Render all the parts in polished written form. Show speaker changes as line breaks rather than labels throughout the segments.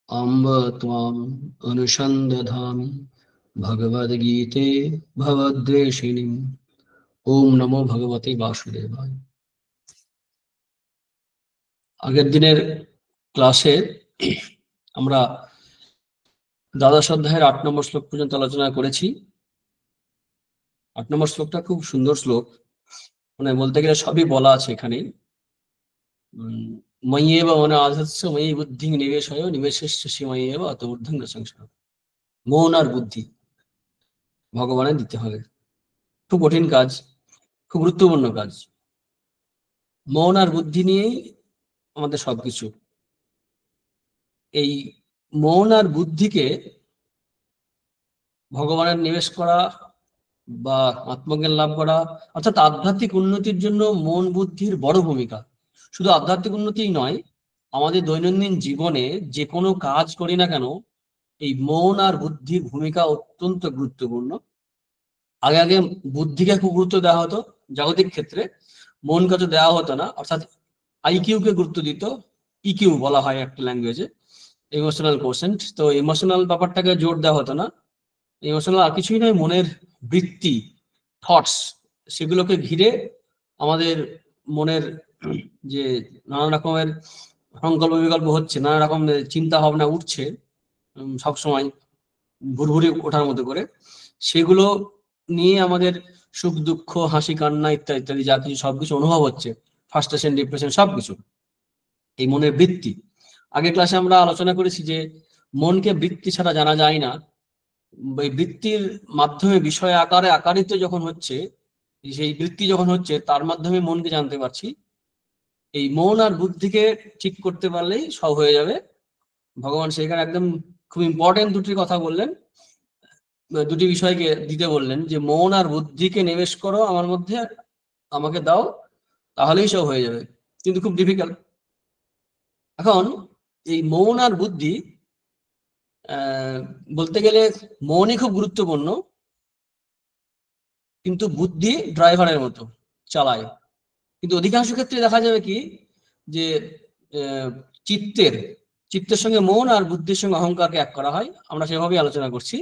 अम्ब त्वाम् अनुसन्दधामि भगवद्गीते भवद्वेषिणीम्। ओम नमो भगवते वासुदेवाय। আগের দিনের ক্লাসে আমরা দ্বাদশ অধ্যায়ের 8 নম্বর শ্লোক পর্যন্ত আলোচনা করেছি। 8 নম্বর শ্লোকটা খুব সুন্দর শ্লোক, মানে বলতে গেলে সবই বলা আছে এখানে। ময়্যেব অনাধস্য ময়ি বুদ্ধি নিবেশয় নিবেশস্য ময়্যেব অত ঊর্ধ্বং ন সংশয়ঃ। মন আর বুদ্ধি ভগবানের দিতে হবে। খুব কঠিন কাজ, খুব গুরুত্বপূর্ণ কাজ। মন আর বুদ্ধি নিয়েই আমাদের সবকিছু। এই মন আর বুদ্ধিকে ভগবানের নিবেশ করা বা আত্মজ্ঞান লাভ করা, অর্থাৎ আধ্যাত্মিক উন্নতির জন্য মন বুদ্ধির বড় ভূমিকা। শুধু আধ্যাত্মিক উন্নতিই নয়, আমাদের দৈনন্দিন জীবনে যে কোনো কাজ করি না কেন, এই মন আর বুদ্ধির ভূমিকা অত্যন্ত গুরুত্বপূর্ণ। আগে আগে বুদ্ধিকে খুব গুরুত্ব দেওয়া হতো জাগতিক ক্ষেত্রে, মনকে তো দেওয়া হতো না। অর্থাৎ আইকিউ কে গুরুত্ব দিত, ইকিউ বলা হয় একটা ল্যাঙ্গুয়েজে, ইমোশনাল কোশেন্ট। তো ইমোশনাল ব্যাপারটাকে জোর দেওয়া হতো না। ইমোশনাল আর কিছুই নয়, মনের বৃত্তি, থটস, সেগুলোকে ঘিরে আমাদের মনের যে নানা রকমের সংকল্প বিকল্প হচ্ছে, নানা রকম চিন্তা ভাবনা উঠছে সবসময় ভুরভুরি ওঠার মতো করে, সেগুলো নিয়ে আমাদের সুখ দুঃখ হাসি কান্না ইত্যাদি ইত্যাদি যা কিছু সবকিছু অনুভব হচ্ছে, ফ্রাস্ট্রেশন ডিপ্রেশন সবকিছু এই মনের বৃত্তি। আগের ক্লাসে আমরা আলোচনা করেছি যে মনকে বৃত্তি ছাড়া জানা যায় না। এই বৃত্তির মাধ্যমে বিষয় আকারে আকারিত যখন হচ্ছে, সেই বৃত্তি যখন হচ্ছে তার মাধ্যমে মনকে জানতে পারছি। এই মন আর বুদ্ধিকে ঠিক করতে পারলেই সব হয়ে যাবে। ভগবান সেখানে একদম খুব ইম্পর্টেন্ট দুটি কথা বললেন, দুটি বিষয়কে দিতে বললেন যে মন আর বুদ্ধিকে নিবেশ করো আমার মধ্যে, আমাকে দাও, তাহলেই সব হয়ে যাবে। কিন্তু খুব ডিফিকাল্ট। এখন এই মন আর বুদ্ধি বলতে গেলে মনই খুব গুরুত্বপূর্ণ, কিন্তু বুদ্ধি ড্রাইভারের মতো চালায়। কিন্তু অধিকাংশ ক্ষেত্রে দেখা যাবে কি যে চিত্তের সঙ্গে মন আর বুদ্ধির সঙ্গে অহংকারকে এক করা হয়। আমরা সেভাবেই আলোচনা করছি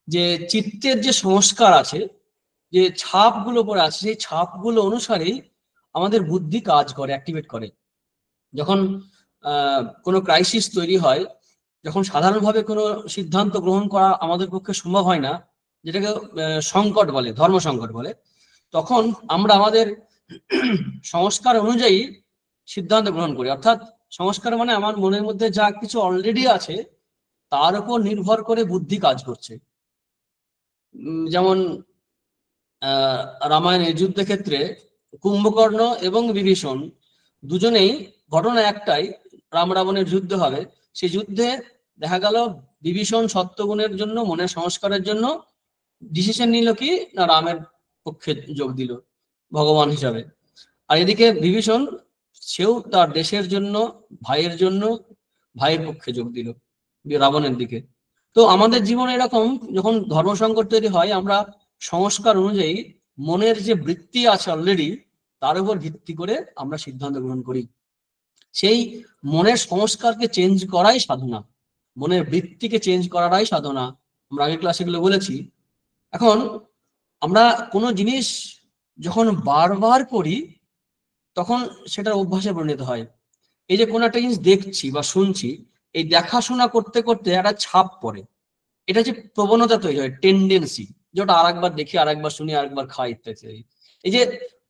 যে চিত্তের যে সংস্কার আছে, যে ছাপগুলো পড়ে আছে, সেই ছাপগুলো অনুসারেই আমাদের বুদ্ধি কাজ করে, অ্যাক্টিভেট করে। যখন কোনো ক্রাইসিস তৈরি হয়, যখন সাধারণভাবে কোনো সিদ্ধান্ত গ্রহণ করা আমাদের পক্ষে সম্ভব হয় না, যেটাকে সংকট বলে, ধর্ম সংকট বলে, তখন আমরা আমাদের সংস্কার অনুযায়ী সিদ্ধান্ত গ্রহণ করি। অর্থাৎ সংস্কার মানে আমার মনের মধ্যে যা কিছু অলরেডি আছে তার উপর নির্ভর করে বুদ্ধি কাজ করছে। যেমন রামায়ণের যুদ্ধের ক্ষেত্রে কুম্ভকর্ণ এবং বিভীষণ দুজনেই, ঘটনা একটাই, রাম রাবণের যুদ্ধ হবে। সেই যুদ্ধে দেখা গেল বিভীষণ সত্যগুণের জন্য, মনের সংস্কারের জন্য ডিসিশন নিল কি না রামের পক্ষে যোগ দিল ভগবান হিসাবে। আর এদিকে বিভীষণ, সেও তার দেশের জন্য, ভাইয়ের জন্য ভাইয়ের পক্ষে যোগ দিল রাবণের দিকে। তো আমাদের জীবনে এরকম যখন ধর্ম সংকট তৈরি হয়, আমরা সংস্কার অনুযায়ী মনের যে বৃত্তি আছে অলরেডি, তার উপর ভিত্তি করে আমরা সিদ্ধান্ত গ্রহণ করি। সেই মনের সংস্কারকে চেঞ্জ করাই সাধনা, মনের বৃত্তিকে চেঞ্জ করাটাই সাধনা। আমরা আগের ক্লাসে এগুলো বলেছি। এখন আমরা কোনো জিনিস যখন বারবার করি তখন সেটার অভ্যাসে পরিণত হয়। এই যে কোনো একটা জিনিস দেখছি বা শুনছি, এই দেখাশোনা করতে করতে একটা ছাপ পড়ে, এটা যে প্রবণতা তৈরি হয়, টেন্ডেন্সি, যেটা আরেকবার দেখি, আরেকবার শুনি, আরেকবার খাই ইত্যাদি। এই যে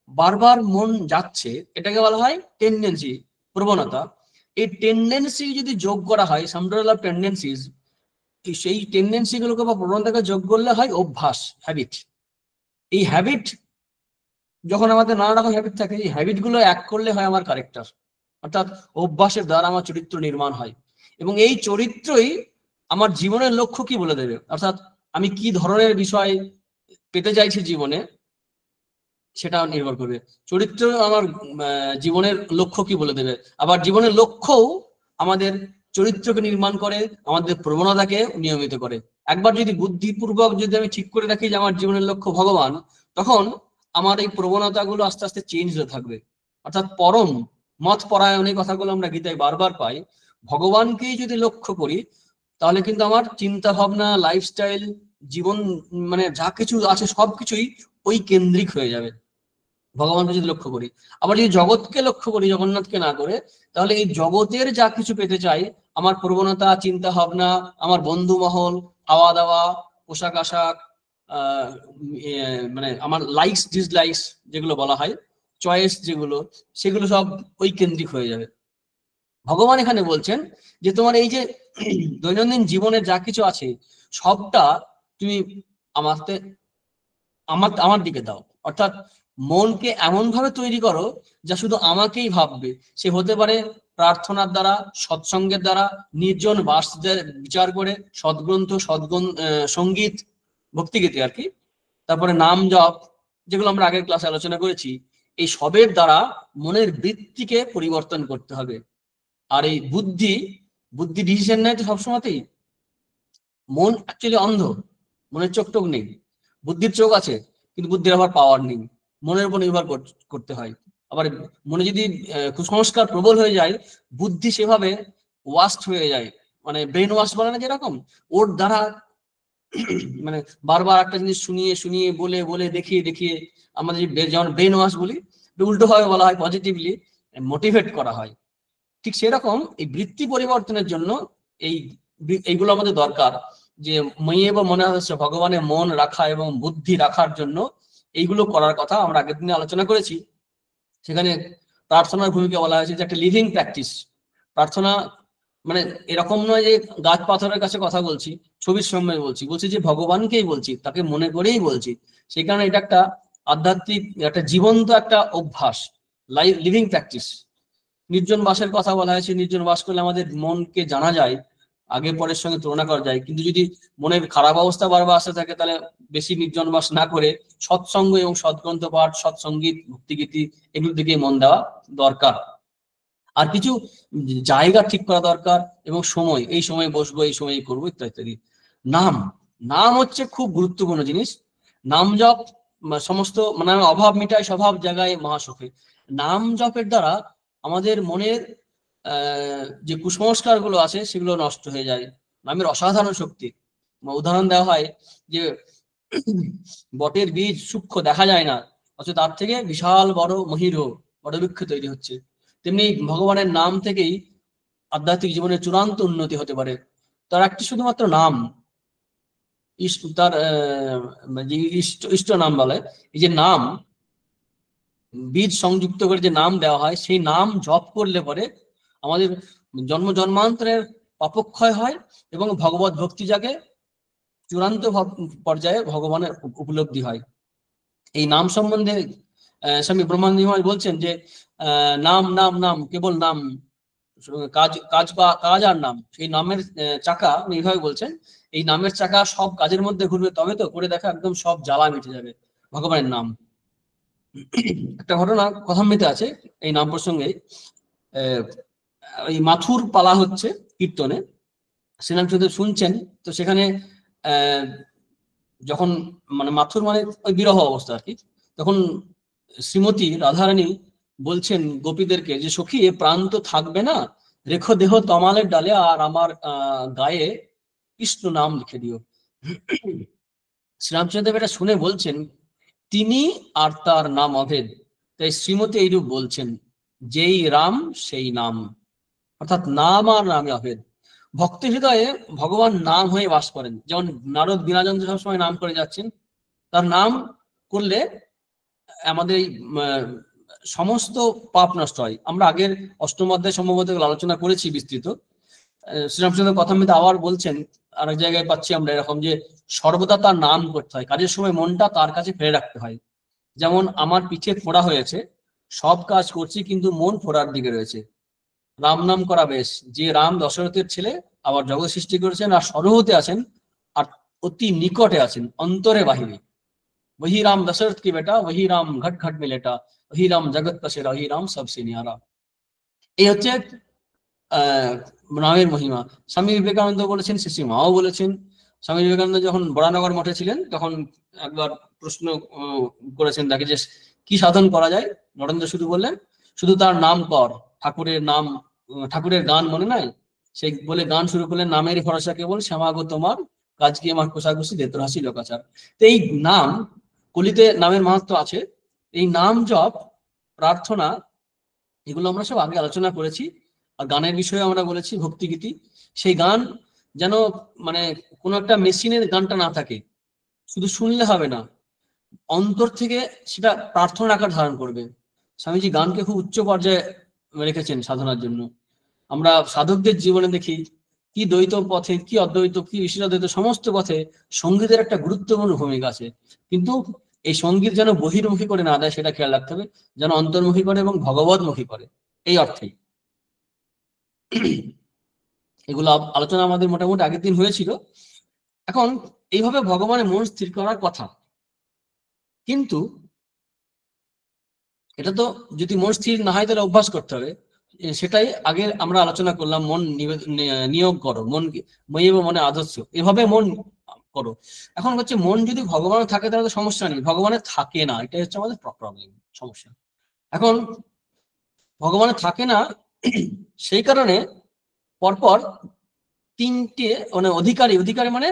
বারবার মন যাচ্ছে, এটাকে বলা হয় টেন্ডেন্সি, প্রবণতা। এই টেন্ডেন্সি যদি যোগ করা হয়, সাম টোটাল অফ টেন্ডেন্সিজ, সেই টেন্ডেন্সি গুলোকে বা প্রবণতাকে যোগ করলে হয় অভ্যাস, হ্যাবিট। এই হ্যাবিট, যখন আমাদের নানা রকম হ্যাবিট থাকে, এই হ্যাবিট গুলো এক করলে হয় আমার ক্যারেক্টার। অর্থাৎ অভ্যাসের দ্বারা আমার চরিত্র নির্মাণ হয়, এবং এই চরিত্রই আমার জীবনের লক্ষ্য কি বলে দেবে। অর্থাৎ আমি কি ধরনের বিষয় পেতে চাইছি জীবনে, সেটা নির্ভর করবে। চরিত্র আমার জীবনের লক্ষ্য কি বলে দেবে। আবার জীবনের লক্ষ্যও আমাদের চরিত্রকে নির্মাণ করে, আমাদের প্রবণতাকে নিয়মিত করে। একবার যদি বুদ্ধিপূর্বক যদি আমি ঠিক করে রাখি যে আমার জীবনের লক্ষ্য ভগবান, তখন আমার এই প্রবণতাগুলো আস্তে আস্তে চেঞ্জ হতে থাকবে। অর্থাৎ পরম মত পরায়ণ, এই কথাগুলো আমরা গীতায় বারবার পাই। ভগবানকেই যদি লক্ষ্য করি, তাহলে কিন্তু আমার চিন্তা ভাবনা, লাইফস্টাইল, জীবন, মানে যা কিছু আছে সবকিছুই ওই কেন্দ্রিক হয়ে যাবে ভগবানকে যদি লক্ষ্য করি। আবার যদি জগৎকে লক্ষ্য করি, জগন্নাথকে না করে, তাহলে এই জগতের যা কিছু পেতে চাই, আমার প্রবণতা, চিন্তা ভাবনা, আমার বন্ধু মহল, খাওয়া দাওয়া, পোশাক আশাক, মানে আমার লাইকস ডিসলাইকস যেগুলো বলা হয়, চয়েস যেগুলো, সেগুলো সব ওই কেন্দ্রিক হয়ে যাবে। ভগবান এখানে বলছেন যে তোমার এই যে দৈনন্দিন জীবনের যা কিছু আছে সবটা তুমি আমাকে আমার দিকে দাও। অর্থাৎ মনকে এমন ভাবে তৈরি করো যা শুধু আমাকেই ভাববে। সে হতে পারে প্রার্থনার দ্বারা, সৎসঙ্গের দ্বারা, নির্জন বাস বিচার করে, সদ্গ্রন্থ, সঙ্গীত, ভক্তিগীতি আর কি, তারপরে নাম জপ, যেগুলো আমরা আগের ক্লাসে আলোচনা করেছি। এই সবের দ্বারা মনের বৃত্তিকে পরিবর্তন করতে হবে। আর এই বুদ্ধি ডিসিশন নেয় তো সবসময়তেই। মন অ্যাকচুয়ালি অন্ধ, মনের চোখ টোক নেই, বুদ্ধির চোখ আছে কিন্তু বুদ্ধির আবার পাওয়ার নেই, মনের উপর নির্ভর করতে হয়। আবার মনে যদি কুসংস্কার প্রবল হয়ে যায়, বুদ্ধি সেভাবে ওয়াস্ট হয়ে যায়, মানে ব্রেন ওয়াশ বলে না যেরকম, ওর দ্বারা মানে বারবার একটা জিনিস শুনিয়ে শুনিয়ে বলে বলে দেখিয়ে দেখিয়ে আমাদের যেমন ব্রেন ওয়াশ বলি, উল্টো ভাবে বলা হয় পজিটিভলি মোটিভেট করা হয়। ঠিক সেরকম এই বৃত্তি পরিবর্তনের জন্য এইগুলো আমাদের দরকার। যে মইয়ে বা মনে হচ্ছে ভগবানের মন রাখা এবং বুদ্ধি রাখার জন্য এইগুলো করার কথা আমরা আগের দিনে আলোচনা করেছি। সেখানে প্রার্থনার ভূমিকা বলা হয়েছে যে একটা লিভিং প্র্যাকটিস। প্রার্থনা মানে এরকম নয় যে গাছ পাথরের কাছে কথা বলছি, ছবির সামনে বলছি যে ভগবানকেই বলছি, তাকে মনে করেই বলছি। সেই কারণে এটা একটা আধ্যাত্মিক, একটা জীবন্ত একটা অভ্যাস, লিভিং প্র্যাকটিস। নির্জন বাসের কথা বলা হয়েছে, নির্জন বাস করলে আমাদের মনকে জানা যায়, আগে পরের সঙ্গে তুলনা করা যায়। কিন্তু যদি মনের খারাপ অবস্থা বারবার আসতে থাকে, তাহলে বেশি নির্জন বাস না করে সৎসঙ্গ এবং সৎগ্রন্থ পাঠ, সৎসঙ্গীত, ভক্তিগীতি, এগুলোর দিকে মন দেওয়া দরকার। আর কিছু জায়গা ঠিক করা দরকার এবং সময়, এই সময় বসবো, এই সময় করবো, ইত্যাদি ইত্যাদি। নাম হচ্ছে খুব গুরুত্বপূর্ণ জিনিস। নাম জপ সমস্ত মানে অভাব মিটায়, স্বভাব জায়গায় মহাসুখে। নাম জপের দ্বারা আমাদের মনের যে কুসংস্কার গুলো আছে সেগুলো নষ্ট হয়ে যায়। নামের অসাধারণ শক্তি। উদাহরণ দেওয়া হয় যে বটের বীজ সূক্ষ্ম দেখা যায় না, অথচ তার থেকে বিশাল বড় মহির বটবৃক্ষ তৈরি হচ্ছে। তেমনি ভগবানের নাম থেকেই আধ্যাত্মিক জীবনের চূড়ান্ত উন্নতি হতে পারে। তার একটি শুধুমাত্র নাম, তার ইষ্ট নাম বলে, এই যে নাম বীজ সংযুক্ত করে যে নাম দেওয়া হয়, সেই নাম জপ করলে পরে আমাদের জন্ম জন্মান্তরের পাপক্ষয় হয় এবং ভগবত ভক্তি জাগে, চূড়ান্ত পর্যায়ে ভগবানের উপলব্ধি হয়। এই নাম সম্বন্ধে স্বামী ব্রহ্মানন্দ মহারাজ বলছেন যে নাম নাম নাম, কেবল নাম, কাজ কাজ কাজ আর নাম। সেই নামের চাকা এইভাবে বলছেন, এই নামের চাকা সব কাজের মধ্যে ঘুরবে, তবে তো করে দেখা একদম সব জ্বালা মিটে যাবে ভগবানের নাম। একটা ঘটনা কথামৃতে আছে এই নাম প্রসঙ্গে। এই মাথুর পালা হচ্ছে কীর্তনে, শ্রীরামচন্দ্র শুনছেন। তো সেখানে যখন মানে মাথুর মানে ওই বিরহ অবস্থা আর কি, তখন শ্রীমতী রাধারানী বলছেন গোপীদেরকে যে সখী, এ প্রাণ তো থাকবে না, রেখো দেহ তমালের ডালে, আর আমার গায়ে কৃষ্ণ নাম লিখে দিও। শ্রীরামচন্দ্র এটা শুনে বলছেন তিনি আর তার নাম অভেদ। তাই শ্রীমতী এইরূপ বলছেন, যেই রাম সেই নাম, অর্থাৎ নাম আর নামে অভেদ। ভক্তি হৃদয়ে ভগবান নাম হয়ে বাস করেন। যেমন নারদ বীণাযন্ত্র সবসময় নাম করে যাচ্ছেন, তার নাম করলে আমাদের এই সমস্ত পাপ নষ্ট হয়। আমরা আগের অষ্টম অধ্যায় সম্ভবত আলোচনা করেছি বিস্তৃত। শ্রীরামচন্দ্র কথামৃতে আবার বলছেন, আরেক জায়গায় পাচ্ছি আমরা এরকম, যে সর্বদা তার নাম করতে হয়, কাজের সময় মনটা তার কাছে ফেলে রাখতে হয়। যেমন আমার পিঠে ফোড়া হয়েছে, সব কাজ করছি কিন্তু মন ফোড়ার দিকে রয়েছে। রাম নাম করা বেশ, যে রাম দশরথের ছেলে, আবার জগৎ সৃষ্টি করেছেন, আর সরহতে আছেন, আর অতি নিকটে আছেন, অন্তরে বাহিরে। वही राम दशरथ की बेटा, वही राम घट घट में लेटा, वही राम जगत पसेरा, वही राम सबसे न्यारा। এই হচ্ছে নামের মহিমা। স্বামী বিবেকানন্দ বলেছেন, শ্রী মাও বলেছেন। স্বামী বিবেকানন্দ যখন বরানগর মঠে ছিলেন তখন একবার প্রশ্ন করেছেন তাকে যে কি সাধন করা যায়। নরেন্দ্র শুধু বললেন, শুধু তার নাম কর, ঠাকুরের নাম, ঠাকুরের গান মনে নাই, সেই বলে গান শুরু করলেন, নামের ভরসা কেবল শ্যামাগো তোমার, কাজ কি আমার কোষাকুষি দেতর হাসি লোকাচার। তো এই নাম, কলিতে নামের মাহাত্ম আছে। এই নাম জপ, প্রার্থনা, এগুলো আমরা সব আগে আলোচনা করেছি। আর গানের বিষয়ে আমরা বলেছি ভক্তিগীতি। সেই গান যেন মানে কোনো একটা মেশিনের গানটা না থাকে, শুধু শুনলে হবে না, অন্তর থেকে সেটা প্রার্থনার আকার ধারণ করবে। স্বামীজি গানকে খুব উচ্চ পর্যায়ে রেখেছেন সাধনার জন্য। আমরা সাধকদের জীবনে দেখি কি দ্বৈত পথে, কি অদ্বৈত, কি বিশিষ্টাদ্বৈত, সমস্ত পথে সঙ্গীতের একটা গুরুত্বপূর্ণ ভূমিকা আছে। কিন্তু এই সঙ্গীত যেন বহির্মুখী করে না দেয়, সেটা খেয়াল রাখতে হবে, যেন অন্তর্মুখী করে এবং ভগবতমুখী করে, এই অর্থেই। এগুলো আলোচনা আমাদের মোটামুটি আগের দিন হয়েছিল। এখন এইভাবে ভগবানের মন স্থির করার কথা, কিন্তু এটা তো যদি মন স্থির না হয় তাহলে অভ্যাস করতে হবে। সেটাই আগে আমরা আলোচনা করলাম, মন নিয়োগ করো, মন মইব মনে আদর্শ, এভাবে মন করো। এখন হচ্ছে মন যদি ভগবানের থাকে তাহলে তো সমস্যা নেই, ভগবানের থাকে না, এটাই হচ্ছে আমাদের প্রবলেম, সমস্যা। এখন ভগবানের থাকে না, সেই কারণে পরপর তিনটে মানে অধিকারী, অধিকারী মানে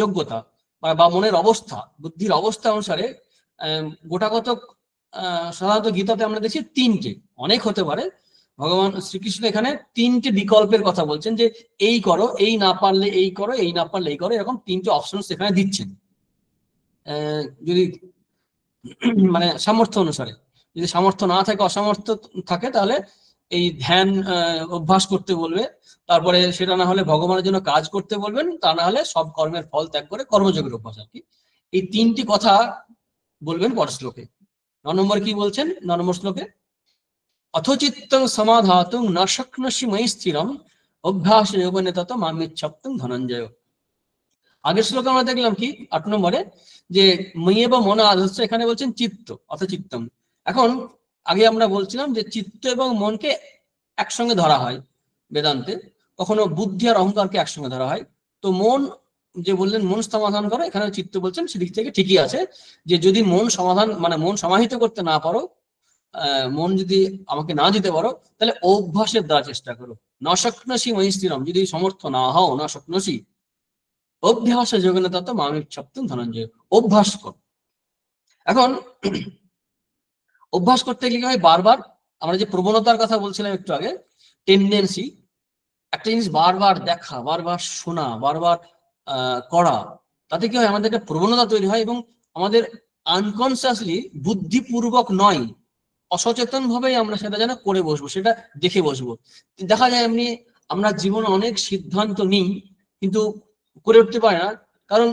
যোগ্যতা বা মনের অবস্থা, বুদ্ধির অবস্থা অনুসারে গোটাগত সাধারণত গীতাতে আমরা দেখছি তিনটে, অনেক হতে পারে। ভগবান শ্রীকৃষ্ণ এখানে তিনটে বিকল্পের কথা বলছেন, যে এই করো, এই না পারলে এই করো, এই না পারলে এই করো, এরকম তিনটে অপশন এখানে দিচ্ছেন। যদি মানে সামর্থ্য অনুসারে, যদি সামর্থ্য না থাকে, অসামর্থ্য থাকে, তাহলে এই ধ্যান অভ্যাস করতে বলবে, তারপরে সেটা না হলে ভগবানের জন্য কাজ করতে বলবেন, তা না হলে সব কর্মের ফল ত্যাগ করে কর্মযোগের অভ্যাস আর কি। এই তিনটি কথা বলবেন পরের শ্লোকে। 9 নম্বর কি বলছেন? 9 নম্বর শ্লোকে, অথচিত্তং সমাধাতুং ন শক্নসি ময়ি স্থিরম অভ্যাস যোগনে তত মামিচ্ছাপ্তং ধনঞ্জয়। আগের শ্লোকে আমরা দেখলাম কি 8 নম্বরে, যে মইয়ে বা মন আদর্শ, এখানে বলছেন চিত্ত অথচিত্তম। এখন আগে আমরা বলছিলাম যে চিত্ত এবং মনকে একসঙ্গে ধরা হয় বেদান্তে, কখনো বুদ্ধি আর অহংকারকে একসঙ্গে ধরা হয়। তো মন যে বললেন মন সমাধান করো, এখানে চিত্ত বলছেন, সেদিক থেকে ঠিকই আছে, যে যদি মন সমাধান মানে মন সমাহিত করতে না পারো, মন যদি আমাকে না দিতে পারো, তাহলে অভ্যাসের দ্বারা চেষ্টা করো। নশক্নসি ময়ি স্থিরম, যদি সমর্থ না হও, নশক্নসি অভ্যাস যোগনে তত মামিক সপ্তম ধনঞ্জয়, অভ্যাস কর। এখন অভ্যাস করতে গেলে হয় বারবার, আমরা যে প্রবণতার কথা বলছিলাম একটু আগে, টেন্ডেন্সি, একটা জিনিস বারবার দেখা, বারবার শোনা, বারবার করা, তাতে কি হয়, আমাদের একটা প্রবণতা তৈরি হয়, এবং আমাদের আনকনসিয়াসলি, বুদ্ধিপূর্বক নয়, অসচেতন ভাবেই আমরা সেটা যেন করে বসবো, সেটা দেখে বসবো। দেখা যায় এমনি আমরা জীবনে অনেক সিদ্ধান্ত নিই, কিন্তু করে উঠতে পারে না, কারণ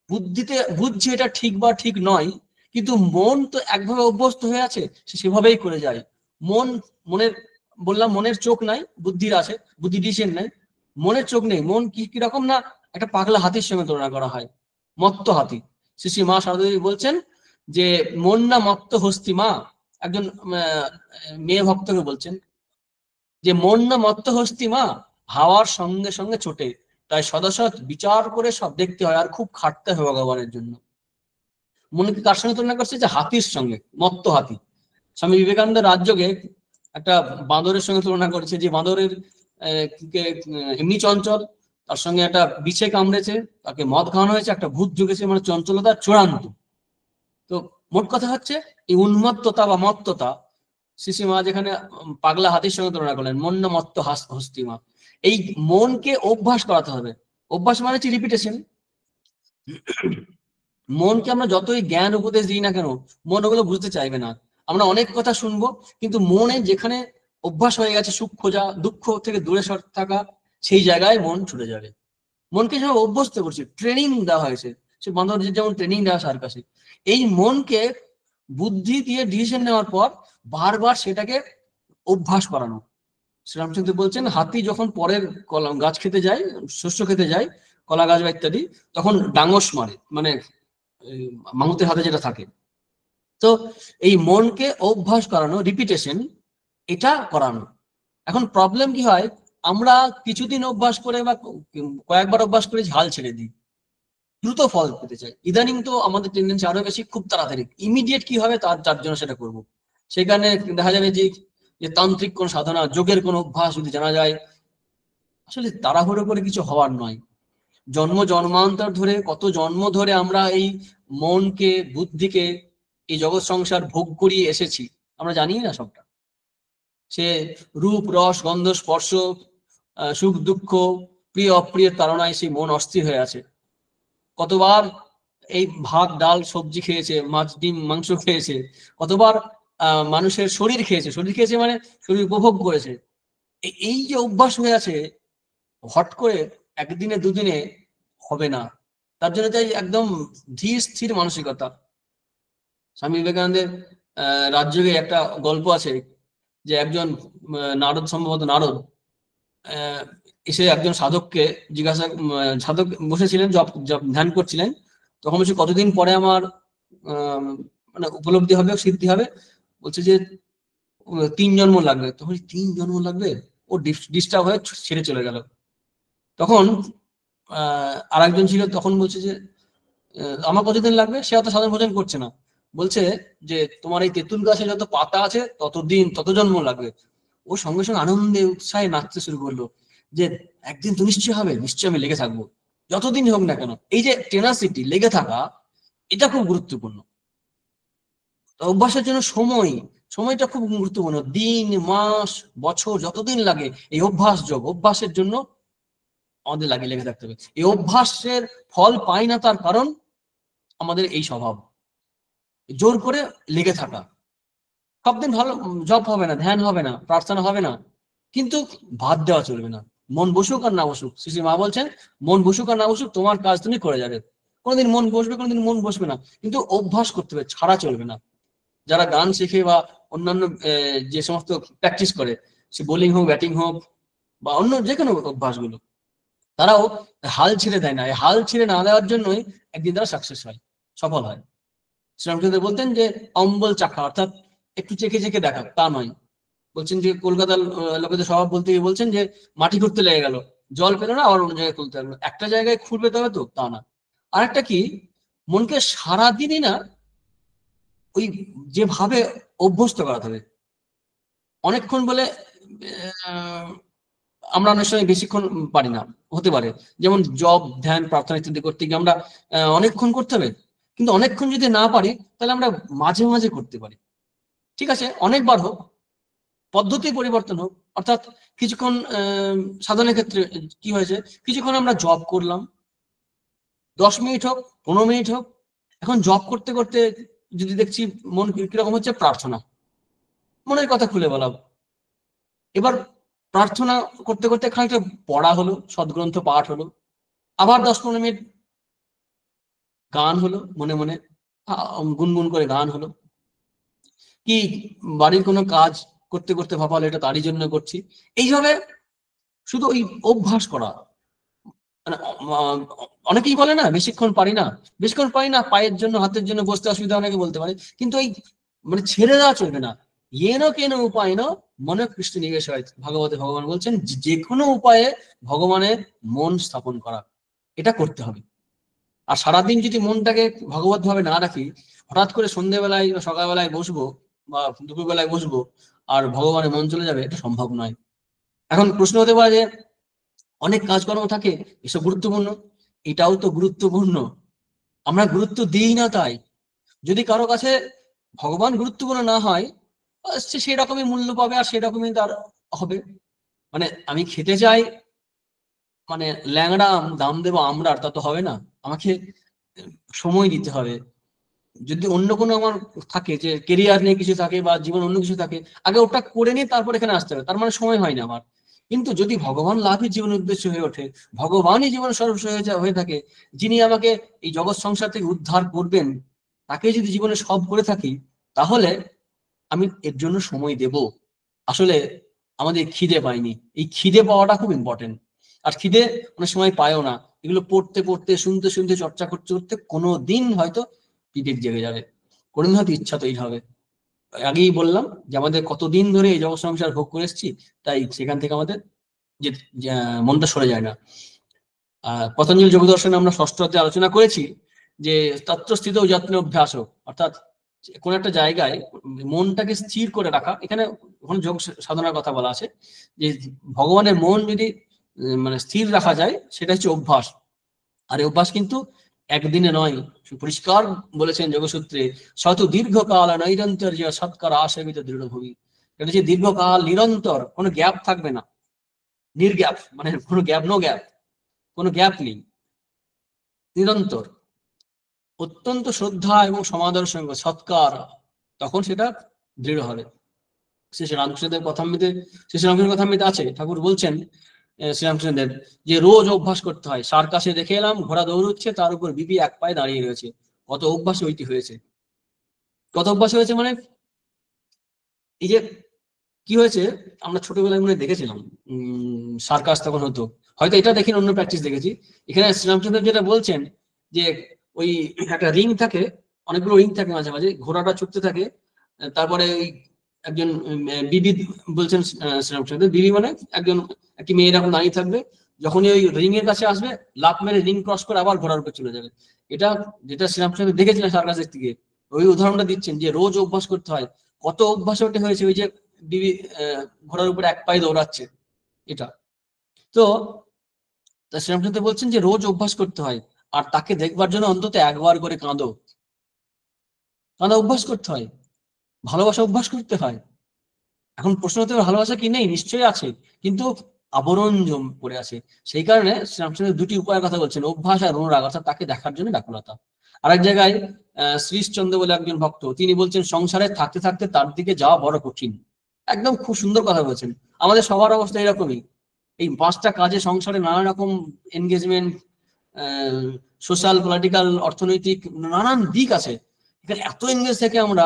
বুদ্ধিতে বুঝছে এটা ঠিক বা ঠিক নয়, কিন্তু মন তো একভাবে অভ্যস্ত হয়ে আছে, সে সেভাবেই করে যায়। মনের বললাম, মনের চোখ নাই, বুদ্ধির আছে, বুদ্ধি ডিসিশন নাই, মনের চোখ নেই। মন কি কিরকম না, একটা পাগলা হাতির সঙ্গে তুলনা করা হয়, মত্ত হাতি। শ্রী মা শারদা দেবী বলছেন যে মন না মত্ত হস্তি মা, একজন মেয়ে ভক্তকে বলছেন যে মন না মত্ত হস্তি মা, হাওয়ার সঙ্গে সঙ্গে ছোটে, তাই সদসৎ বিচার করে সব দেখতে হয়, আর খুব খাটতে হয় ভগবানের জন্য। মনকে কার সঙ্গে তুলনা করছে? যে হাতির সঙ্গে, মত্ত হাতি। স্বামী বিবেকানন্দ রাজযোগে একটা বাঁদরের সঙ্গে তুলনা করেছে, যে বাঁদরের এমনি চঞ্চল, তার সঙ্গে একটা বিছে কামড়েছে, তাকে মদ খাওয়ানো হয়েছে, একটা ভূত ঢুকেছে, মানে চঞ্চলতা চূড়ান্ত। তো মোট কথা হচ্ছে এই উন্মত্ততা বা মত্ততা, শিশিমা যেখানে পাগলা হাতির সঙ্গে তুলনা করলেন, মন না মত্ত হস্তিমা, এই মনকে অভ্যাস করাতে হবে। অভ্যাস মানে হচ্ছে রিপিটেশন। মনকে আমরা যতই জ্ঞান উপদেশ দিই না কেন, মন ওগুলো বুঝতে চাইবে না। আমরা অনেক কথা শুনবো, কিন্তু মনে যেখানে অভ্যাস হয়ে গেছে সুখ খোঁজা, দুঃখ থেকে দূরে সরে থাকা, সেই জায়গায় মন ছুটে যাবে। মনকে যেভাবে অভ্যস্ত করছে, ট্রেনিং দেওয়া হয়েছে, সে বান্ধবদের যেমন ট্রেনিং দেওয়া সার্কাসে, এই মনকে বুদ্ধি দিয়ে ডিসিশন নেওয়ার পর বারবার সেটাকে অভ্যাস করানো। শ্রীরামচন্দ্র বলছেন, হাতি যখন পরের কলম গাছ খেতে যায়, শস্য খেতে যায়, কলা গাছ বা ইত্যাদি, তখন ডাঙস মারে, মানে মাহুতের হাতে যেটা থাকে। তো এই মনকে অভ্যাস করানো, রিপিটেশন, এটা করানো। এখন প্রবলেম কি হয়, আমরা কিছুদিন অভ্যাস করে বা কয়েকবার অভ্যাস করে ঝাল ছেড়ে দিই, দ্রুত ফল পেতে চাই। ইদানিং তো আমাদের টেন্ডেন্সি আরো বেশি, খুব তাড়াতাড়ি ইমিডিয়েট কি হবে তার জন্য সেটা করব। সেখানে দেখা যাবে যে তান্ত্রিক কোন সাধনা, যোগের কোন অভ্যাস যদি জানা যায়, আসলে তাড়াহুড়ো করে কিছু হওয়ার নয়। জন্ম জন্মান্তর ধরে, কত জন্ম ধরে আমরা এই মনকে, বুদ্ধিকে, এই জগৎ সংসার ভোগ করিয়ে এসেছি, আমরা জানি না সবটা। সে রূপ, রস, গন্ধ, স্পর্শ, সুখ দুঃখ, প্রিয় অপ্রিয়ের তাড়নায় সেই মন অস্থির হয়ে আছে। কতবার এই ভাত ডাল সবজি খেয়েছে, মাছ ডিম মাংস খেয়েছে, কতবার মানুষের শরীর খেয়েছে, শরীর খেয়েছে মানে শরীর উপভোগ করেছে। এই যে অভ্যাস হয়ে আছে, হট করে একদিনে দুদিনে হবে না। তার জন্য চাই একদম ধীর স্থির মানসিকতা। স্বামী বিবেকানন্দের রাজযোগে একটা গল্প আছে, যে একজন নারদ, সম্ভবত নারদ, এসে একজন সাধককে জিজ্ঞাসা, সাধক বসেছিলেন, জপ জপ ধ্যান করছিলেন, তখন বলছে কতদিন পরে আমার মানে উপলব্ধি হবে, সিদ্ধি হবে? বলছে যে 3 জন্ম লাগবে। তখন 3 জন্ম লাগবে? ও ডিস্টার্ব হয়ে ছেড়ে চলে গেল। তখন আর একজন ছিল, তখন বলছে যে আমার কতদিন লাগবে? সে অত সাধন ভোজন করছে না, বলছে যে তোমার এই তেঁতুল গাছে যত পাতা আছে ততদিন, তত জন্ম লাগবে। ও সঙ্গে সঙ্গে আনন্দে উৎসাহে নাচতে শুরু করলো, যে একদিন তো নিশ্চয় হবে, নিশ্চয়ই আমি লেগে থাকবো, যতদিন হোক না কেন। এই যে টেনাসিটি, লেগে থাকা, এটা খুব গুরুত্বপূর্ণ। অভ্যাসের জন্য সময়টা খুব গুরুত্বপূর্ণ। দিন, মাস, বছর, যতদিন লাগে, এই অভ্যাসের জন্য আমাদের লেগে থাকতে হবে। এই অভ্যাসের ফল পাই না, তার কারণ আমাদের এই স্বভাব, জোর করে লেগে থাকা। সব দিন ভালো জব হবে না, ধ্যান হবে না, প্রার্থনা হবে না, কিন্তু বাদ দেওয়া চলবে না। মন বসুক আর না বসুক, শ্রী মা বলছেন, মন বসুক আর না বসুক, তোমার কাজ তুমি করে যাবে। কোনোদিন মন বসবে, কোনোদিন মন বসবে না, কিন্তু অভ্যাস করতে হবে, ছাড়া চলবে না। যারা গান শেখে বা অন্যান্য যে সমস্ত প্র্যাকটিস করে, সে বোলিং হোক, ব্যাটিং হোক, বা অন্য যে কোনো অভ্যাসগুলো, তারাও হাল ছেড়ে দেয় না। এই হাল ছেড়ে না দেওয়ার জন্যই একদিন তারা সাকসেস হয়, সফল হয়। শ্রীরামচন্দ্র বলতেন যে অম্বল চাখা, অর্থাৎ একটু চেখে চেখে দেখা, তা নয়। বলছেন যে কলকাতার লোকেদের স্বভাব বলতে গিয়ে বলছেন যে মাটি খুঁড়তে লেগে গেল, জল পেলো না, আবার অন্য জায়গায় খুলতে লাগলো। একটা জায়গায় খুঁড়বে তবে তো, তা না। আর একটা কি, মনকে সারাদিনই না ওই যেভাবে অভ্যস্ত করাতে হবে। অনেকক্ষণ বলে আমরা অনেক সময় বেশিক্ষণ পারি না, হতে পারে। যেমন জব, ধ্যান, প্রার্থনা ইত্যাদি করতে গিয়ে আমরা অনেকক্ষণ করতে হবে, কিন্তু অনেকক্ষণ যদি না পারি, তাহলে আমরা মাঝে মাঝে করতে পারি। ঠিক আছে, অনেকবার হোক, পদ্ধতি পরিবর্তন হোক। অর্থাৎ কিছুক্ষণ সাধনের ক্ষেত্রে কি হয়েছে, কিছুক্ষণ আমরা জব করলাম, 10 মিনিট হোক, 15 মিনিট হোক। এখন জব করতে করতে যদি দেখছি মন কিরকম হচ্ছে, প্রার্থনা, মনের কথা খুলে বলা। এবার প্রার্থনা করতে করতে খানিকটা পড়া হলো, সদ্গ্রন্থ পাঠ হলো, আবার 10-15 মিনিট গান হলো, মনে মনে গুনগুন করে গান হলো, কি বাড়ির কোনো কাজ করতে করতে ভাবা হলো এটা তারই জন্য করছি। এইভাবে শুধু ওই অভ্যাস করা। মানে অনেকেই বলে না বেশিক্ষণ পারি না, বেশিক্ষণ পারি না, পায়ের জন্য, হাতের জন্য বসতে অসুবিধা, অনেকে বলতে পারে, কিন্তু এই মানে ছেড়ে দেওয়া চলবে না। ইয়েন কেন উপায় ন মনে কৃষ্ণ নিবেশ হয়, ভাগবতে ভগবান বলছেন যে কোনো উপায়ে ভগবানের মন স্থাপন করা, এটা করতে হবে। আর সারাদিন যদি মনটাকে ভগবত ভাবে না রাখি, হঠাৎ করে সন্ধ্যেবেলায় বা সকালবেলায় বসবো বা দুপুরবেলায় বসবো আর ভগবানের মন চলে যাবে, এটা সম্ভব নয়। এখন প্রশ্ন হতে পারে যে অনেক কাজকর্ম থাকে, এসব গুরুত্বপূর্ণ, এটাও তো গুরুত্বপূর্ণ, আমরা গুরুত্ব দিই না। তাই যদি কারো কাছে ভগবান গুরুত্বপূর্ণ না হয়, সে সেই রকমই মূল্য পাবে আর সেরকমই তার হবে। মানে আমি খেতে চাই, মানে ল্যাংড়া দাম দেবো আমরা, তা তো হবে না। আমাকে সময় দিতে হবে। যদি অন্য কোনো আমার থাকে, যে কেরিয়ার নিয়ে কিছু থাকে বা জীবন অন্য কিছু থাকে, আগে ওটা করে নিয়ে তারপর এখানে আসতে হবে, তার মানে সময় হয় না আমার। কিন্তু যদি ভগবান লাভই জীবনের উদ্দেশ্য হয়ে ওঠে, ভগবানই জীবন সর্বস্ব হয়ে থাকে, যিনি আমাকে এই জগৎ সংসার থেকে উদ্ধার করবেন, তাকে যদি জীবনে সব করে থাকি, তাহলে আমি এর জন্য সময় দেব। আসলে আমাদের খিদে পাইনি, এই খিদে পাওয়াটা খুব ইম্পর্টেন্ট। আর খিদে অনেক সময় পায়ও না, এগুলো পড়তে পড়তে, শুনতে শুনতে, চর্চা করতে করতে কোনো দিন হয়তো বিবেক জেগে যাবে, কোনদিন হয়তো ইচ্ছা তৈরি হবে। আগেই বললাম যে আমাদের কতদিন ধরে এই জগৎ সংসার ভোগ করে এসেছি, তাই সেখান থেকে আমাদের যে মনটা সরে যায় না। পতঞ্জলি যোগ দর্শনে আমরা ষষ্ঠ অধ্যায়ে আলোচনা করেছি যে তত্ত্বস্থিত যত্ন অভ্যাস, অর্থাৎ কোন একটা জায়গায় মনটাকে স্থির করে রাখা। এখানে ওখানে যোগ সাধনার কথা বলা আছে, যে ভগবানের মন যদি মানে স্থির রাখা যায়, সেটা হচ্ছে অভ্যাস। আর এই অভ্যাস কিন্তু একদিনে নয়, পরিষ্কার বলেছেন যোগসূত্রে, শত দীর্ঘকাল নৈরন্তর যে সৎকার আশাবিত দৃঢ়ভূমি। এটা হচ্ছে দীর্ঘকাল নিরন্তর, কোনো গ্যাপ থাকবে না, নির্গ্যাপ মানে কোনো গ্যাপ, নো গ্যাপ, কোনো গ্যাপ নেই, নিরন্তর অত্যন্ত শ্রদ্ধা এবং সমাদর সঙ্গে সৎকার, তখন সেটা দৃঢ় হবে। শ্রীরামকৃষ্ণদেব কথামৃতে, শ্রীরামকৃষ্ণ কথামৃতে আছে, ঠাকুর বলছেন শ্রীরামকৃষ্ণদেব যে রোজ অভ্যাস করতে হয়। সার্কাসে দেখে এলাম ঘোড়া দৌড়চ্ছে, তার উপর বিবি এক পায়ে দাঁড়িয়ে রয়েছে। কত অভ্যাস ওইটি হয়েছে, কত অভ্যাস হয়েছে, মানে এই যে কি হয়েছে, আমরা ছোটবেলায় মনে দেখেছিলাম সার্কাস তখন হতো, হয়তো এটা দেখিনি, অন্য প্র্যাকটিস দেখেছি। এখানে শ্রীরামচন্দ্র যেটা বলছেন যে ওই একটা রিং থাকে, অনেকগুলো রিং থাকে মাঝে মাঝে, ঘোড়াটা ছুটতে থাকে, তারপরে ওই একজন বিবি বলছেন শ্রীরামচন্দ্র, বিবি মানে একজন একটি মেয়ে এরকম দাঁড়িয়ে থাকবে, যখনই ওই রিং এর কাছে আসবে লাফ মেরে রিং ক্রস করে আবার ঘোড়ার উপর চলে যাবে। এটা যেটা শ্রীরামচন্দ্র দেখেছিলেন সার্কাস দেখতে গিয়ে, ওই উদাহরণটা দিচ্ছেন যে রোজ অভ্যাস করতে হয়। কত অভ্যাস ওটা হয়েছে, ওই যে বিবি ঘোড়ার উপরে এক পায়ে দৌড়াচ্ছে, এটা তো শ্রীরামচন্দ্র বলছেন যে রোজ অভ্যাস করতে হয়, আর তাকে দেখবার জন্য অন্তত একবার করে কাঁদো, কাঁদা অভ্যাস করতে হয়, ভালোবাসা অভ্যাস করতে হয়। এখন প্রশ্ন হতে হবে ভালোবাসা কি নেই, নিশ্চয়ই আছে, কিন্তু আবরণ পড়ে আছে। সেই কারণে শ্রীরামচন্দ্র দুটি উপায়ের কথা বলছেন, অভ্যাস আর অনুরাগ, অর্থাৎ তাকে দেখার জন্য ব্যাকুলতা। আরেক জায়গায় শ্রীশচন্দ্র বলে একজন ভক্ত, তিনি বলছেন সংসারে থাকতে থাকতে তার দিকে যাওয়া বড় কঠিন। একদম খুব সুন্দর কথা বলছেন। আমাদের সবার অবস্থা এরকমই, এই 5টা কাজে সংসারে নানা রকম এনগেজমেন্ট, সোশ্যাল, পলিটিক্যাল, অর্থনৈতিক নানান দিক আছে, এখানে এত এনগেজ থেকে আমরা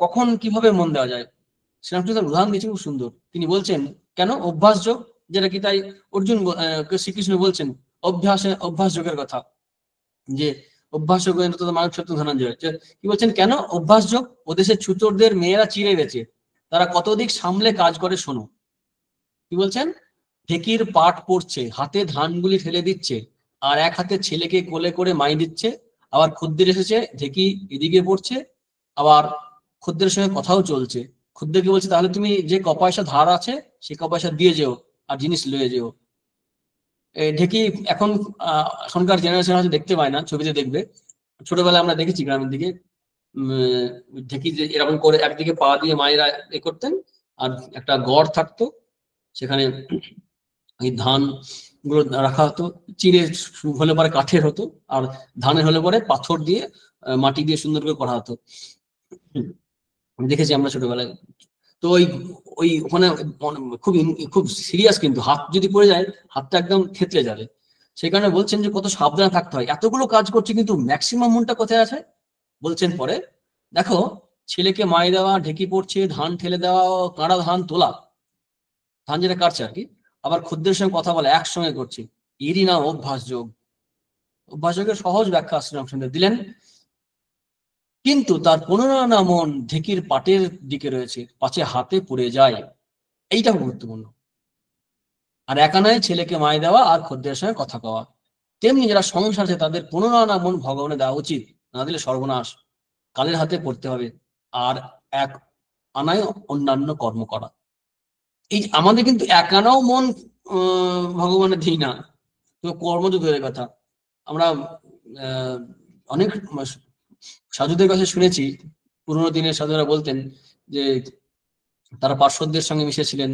কখন কিভাবে মন দেওয়া যায়। শ্রীরামচন্দ্র উদাহরণ দিয়েছেন খুব সুন্দর, তিনি বলছেন কেন অভ্যাস যোগ, যেটা কি তাই অর্জুন শ্রীকৃষ্ণ বলছেন অভ্যাস যোগের কথা, যে অভ্যাস যোগ মানব সত্য ধনঞ্জয়, কি বলছেন কেন অভ্যাস যোগ, ওদেশের ছুতোরদের মেয়েরা চিড়ে বেচে, তারা কত দিক সামলে কাজ করে শোনো। কি বলছেন, ঢেকির পাট পড়ছে, হাতে ধানগুলি ঠেলে দিচ্ছে, আর এক হাতে ছেলেকে কোলে করে মাই দিচ্ছে, আবার খদ্দের এসেছে, ঢেকি এদিকে পড়ছে, আবার খদ্দের সঙ্গে কথাও চলছে। খদ্দেরকে বলছে তাহলে তুমি যে ক পয়সা ধার আছে সে ক পয়সা দিয়ে যেও, আর জিনিস লয়ে যেও। ঢেকি এখন এখনকার জেনারেশন হয়তো দেখতে পায় না, ছবিতে দেখবে, ছোটবেলায় আমরা দেখেছি গ্রামের দিকে ঢেকি যে এরকম করে একদিকে পা দিয়ে মায়েরা এ করতেন, আর একটা গড় থাকতো, সেখানে এই ধান গুলো রাখা হতো, চিড়ে হলে পরে কাঠের হতো, আর ধানের হলে পরে পাথর দিয়ে মাটি দিয়ে সুন্দর করে করা হতো, দেখেছি আমরা ছোটবেলায়। তো ওই ওই ওখানে খুব খুব সিরিয়াস, কিন্তু হাত যদি পড়ে যায় হাতটা একদম থেতলে যাবে। সেই কারণে বলছেন যে কত সাবধানে থাকতে হয়, এতগুলো কাজ করছে কিন্তু ম্যাক্সিমাম মনটা কোথায় আছে। বলছেন পরে দেখো, ছেলেকে মাই দেওয়া, ঢেকি পড়ছে, ধান ঠেলে দেওয়া, কাঁড়া ধান তোলা, ধান যেটা কাটছে আর কি, আবার খদ্দের সঙ্গে কথা বলা একসঙ্গে করছে, এরই নাম অভ্যাস যোগ। অভ্যাস যোগের সহজ ব্যাখ্যা শ্রীরামচন্দ্র দিলেন, কিন্তু তার পুনরা না মন ঢেকির পাটের দিকে রয়েছে, পাছে হাতে পড়ে যায়, এইটা গুরুত্বপূর্ণ। আর একা নয়, ছেলেকে মায় দেওয়া আর খদ্দের সঙ্গে কথা কওয়া। তেমনি যারা সংসার আছে তাদের পুনরা না মন ভগবানে দেওয়া উচিত, না দিলে সর্বনাশ, কালের হাতে পড়তে হবে, আর এক আনায় অন্যান্য কর্ম করা। এই আমাদের কিন্তু এক আনাও মন ভগবানের দিই না, তো কর্ম তো দূরের কথা। আমরা অনেক সাধুদের কাছে শুনেছি, পুরোনো দিনের সাধুরা বলতেন যে তারা পার্শ্বদের সঙ্গে মিশেছিলেন,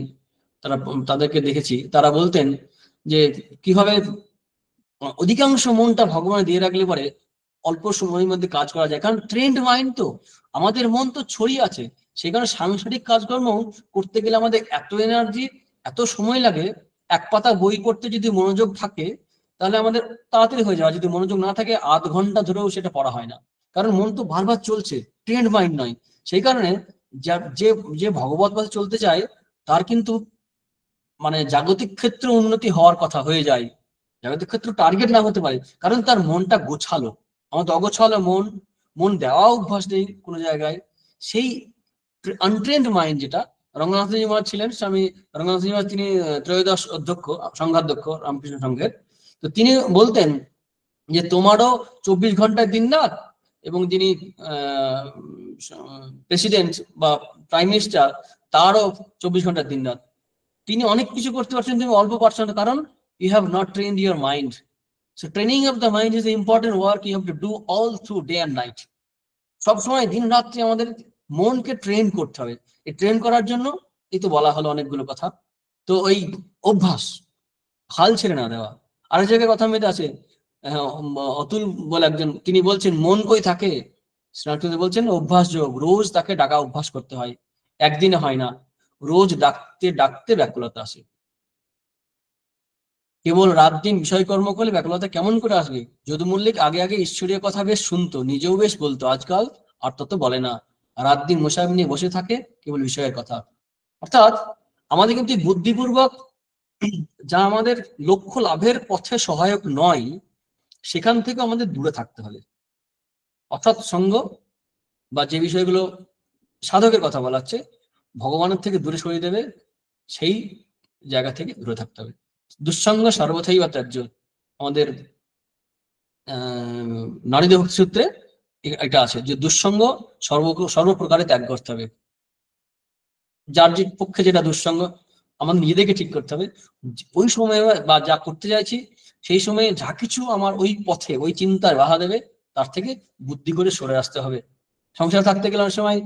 তারা তাদেরকে দেখেছি, তারা বলতেন যে কিভাবে অধিকাংশ মনটা ভগবান দিয়ে রাখলে পরে অল্প সময়ের মধ্যে কাজ করা যায়, কারণ ট্রেন্ড মাইন্ড তো, আমাদের মন তো ছড়িয়ে আছে। সেখানে সাংসারিক কাজকর্ম করতে গেলে আমাদের এত এনার্জি, এত সময় লাগে। এক পাতা বই পড়তে যদি মনোযোগ থাকে তাহলে আমাদের তাড়াতাড়ি হয়ে যাওয়া, যদি মনোযোগ না থাকে আধ ঘন্টা ধরেও সেটা পড়া হয় না, কারণ মন তো বারবার চলছে, ট্রেন্ড মাইন্ড নয়। সেই কারণে যে যে ভগবত পথে চলতে চায় তার কিন্তু মানে জাগতিক ক্ষেত্রে উন্নতি হওয়ার কথা হয়ে যায়, জাগতিক ক্ষেত্র টার্গেট না হতে পারে, কারণ তার মনটা গোছালো। আমাদের অগোছালো মন, মন দেওয়া অভ্যাস নেই কোনো জায়গায়, সেই আনট্রেন্ড মাইন্ড যেটা। রঙ্গনাথজি মহারাজ ছিলেন, স্বামী রঙ্গনাথজি মহারাজ, তিনি ত্রয়োদশ অধ্যক্ষ, সংঘাধ্যক্ষ রামকৃষ্ণ সংঘের। তো তিনি বলতেন যে তোমারও 24 ঘন্টায় দিন রাত, এবং যিনি প্রেসিডেন্ট বা প্রাইম মিনিস্টার তারও 24 ঘন্টার দিন রাত। তিনি অনেক কিছু করতে পারছেন, তুমি অল্প পারছো না, কারণ you have not trained your mind. So training of the mind is important work you have to do all through day and night. সবসময় দিন রাত্রি আমাদের মনকে ট্রেন করতে হবে। এই ট্রেন করার জন্য এই তো বলা হলো অনেকগুলো কথা। তো ওই অভ্যাস, হাল ছেড়ে না দেওয়া। আরেক জায়গায় কথা মেয়েতে আছে, অতুল বলে একজন, তিনি বলছেন মন কই থাকে, শ্রীনাথ বলছেন অভ্যাস যোগ, রোজ তাকে ডাকা অভ্যাস করতে হয়, একদিনে হয় না, রোজ ডাকতে ডাকতে ব্যাকুলতা আসে। কেবল রাত দিন বিষয়কর্ম করলে ব্যাকুলতা কেমন করে আসবে? যদু মল্লিক আগে আগে ঈশ্বরীয় কথা বেশ শুনতো, নিজেও বেশ বলতো, আজকাল আর তত বলে না, রাত দিন মোসাহেব নিয়ে বসে থাকে কেবল বিষয়ের কথা। অর্থাৎ আমাদের কিন্তু বুদ্ধিপূর্বক যা আমাদের লক্ষ্য লাভের পথে সহায়ক নয়, সেখান থেকে আমাদের দূরে থাকতে হবে। অর্থাৎ সঙ্গ বা যে বিষয়গুলো সাধকের কথা বলা হচ্ছে, ভগবানের থেকে দূরে সরিয়ে দেবে, সেই জায়গা থেকে দূরে থাকতে হবে। দুঃসঙ্গ সর্বথাই বা ত্যায্য, আমাদের নারীদের ভক্তি সূত্রে এটা আছে যে দুঃসঙ্গ সর্বপ্রকারে ত্যাগ করতে হবে। যার যে পক্ষে যেটা দুঃসঙ্গ, আমাদের নিজেদেরকে ঠিক করতে হবে। ওই সময়ে বা যা করতে চাইছি সেই সময়ে যা কিছু আমার ওই পথে ওই চিন্তায় বাধা দেবে, তার থেকে বুদ্ধি করে সরে আসতে হবে। সংসারে থাকতে গেলে অনেক সময়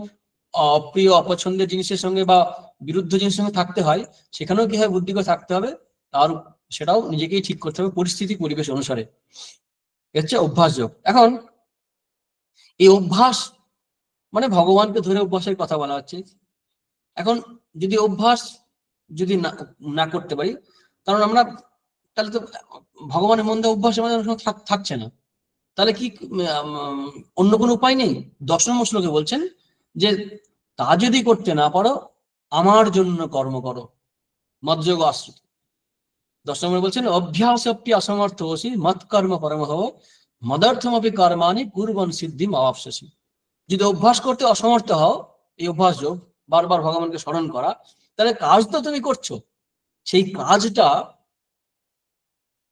অপ্রিয় অপছন্দের জিনিসের সঙ্গে বা বিরুদ্ধ জিনিসের সঙ্গে থাকতে হয়, সেখানেও কি হয় বুদ্ধি করে থাকতে হবে, আর সেটাও নিজেকেই ঠিক করতে হবে পরিস্থিতি পরিবেশ অনুসারে। হচ্ছে অভ্যাস যোগ। এখন এই অভ্যাস মানে ভগবানকে ধরে অভ্যাসের কথা বলা হচ্ছে। এখন যদি অভ্যাস যদি না করতে পারি, কারণ আমরা তাহলে তো ভগবানের মধ্যে অভ্যাস আমাদের থাকছে না, তাহলে কি অন্য কোনো উপায় নেই? 10 নম্বর শ্লোকে বলছেন যে তা যদি করতে না পারো, আমার জন্য কর্ম করো, মদযোগ আশ্রিত। 10 নম্বর বলছেন অভ্যাস অপি অসমর্থ হসি মত কর্ম পরম হব, মদার্থমপি কর্মানি কুর্বন সিদ্ধি অবাপসি। যদি অভ্যাস করতে অসমর্থ হও, এই অভ্যাস যোগ বারবার ভগবানকে স্মরণ করা, তাহলে কাজ তো তুমি করছো, সেই কাজটা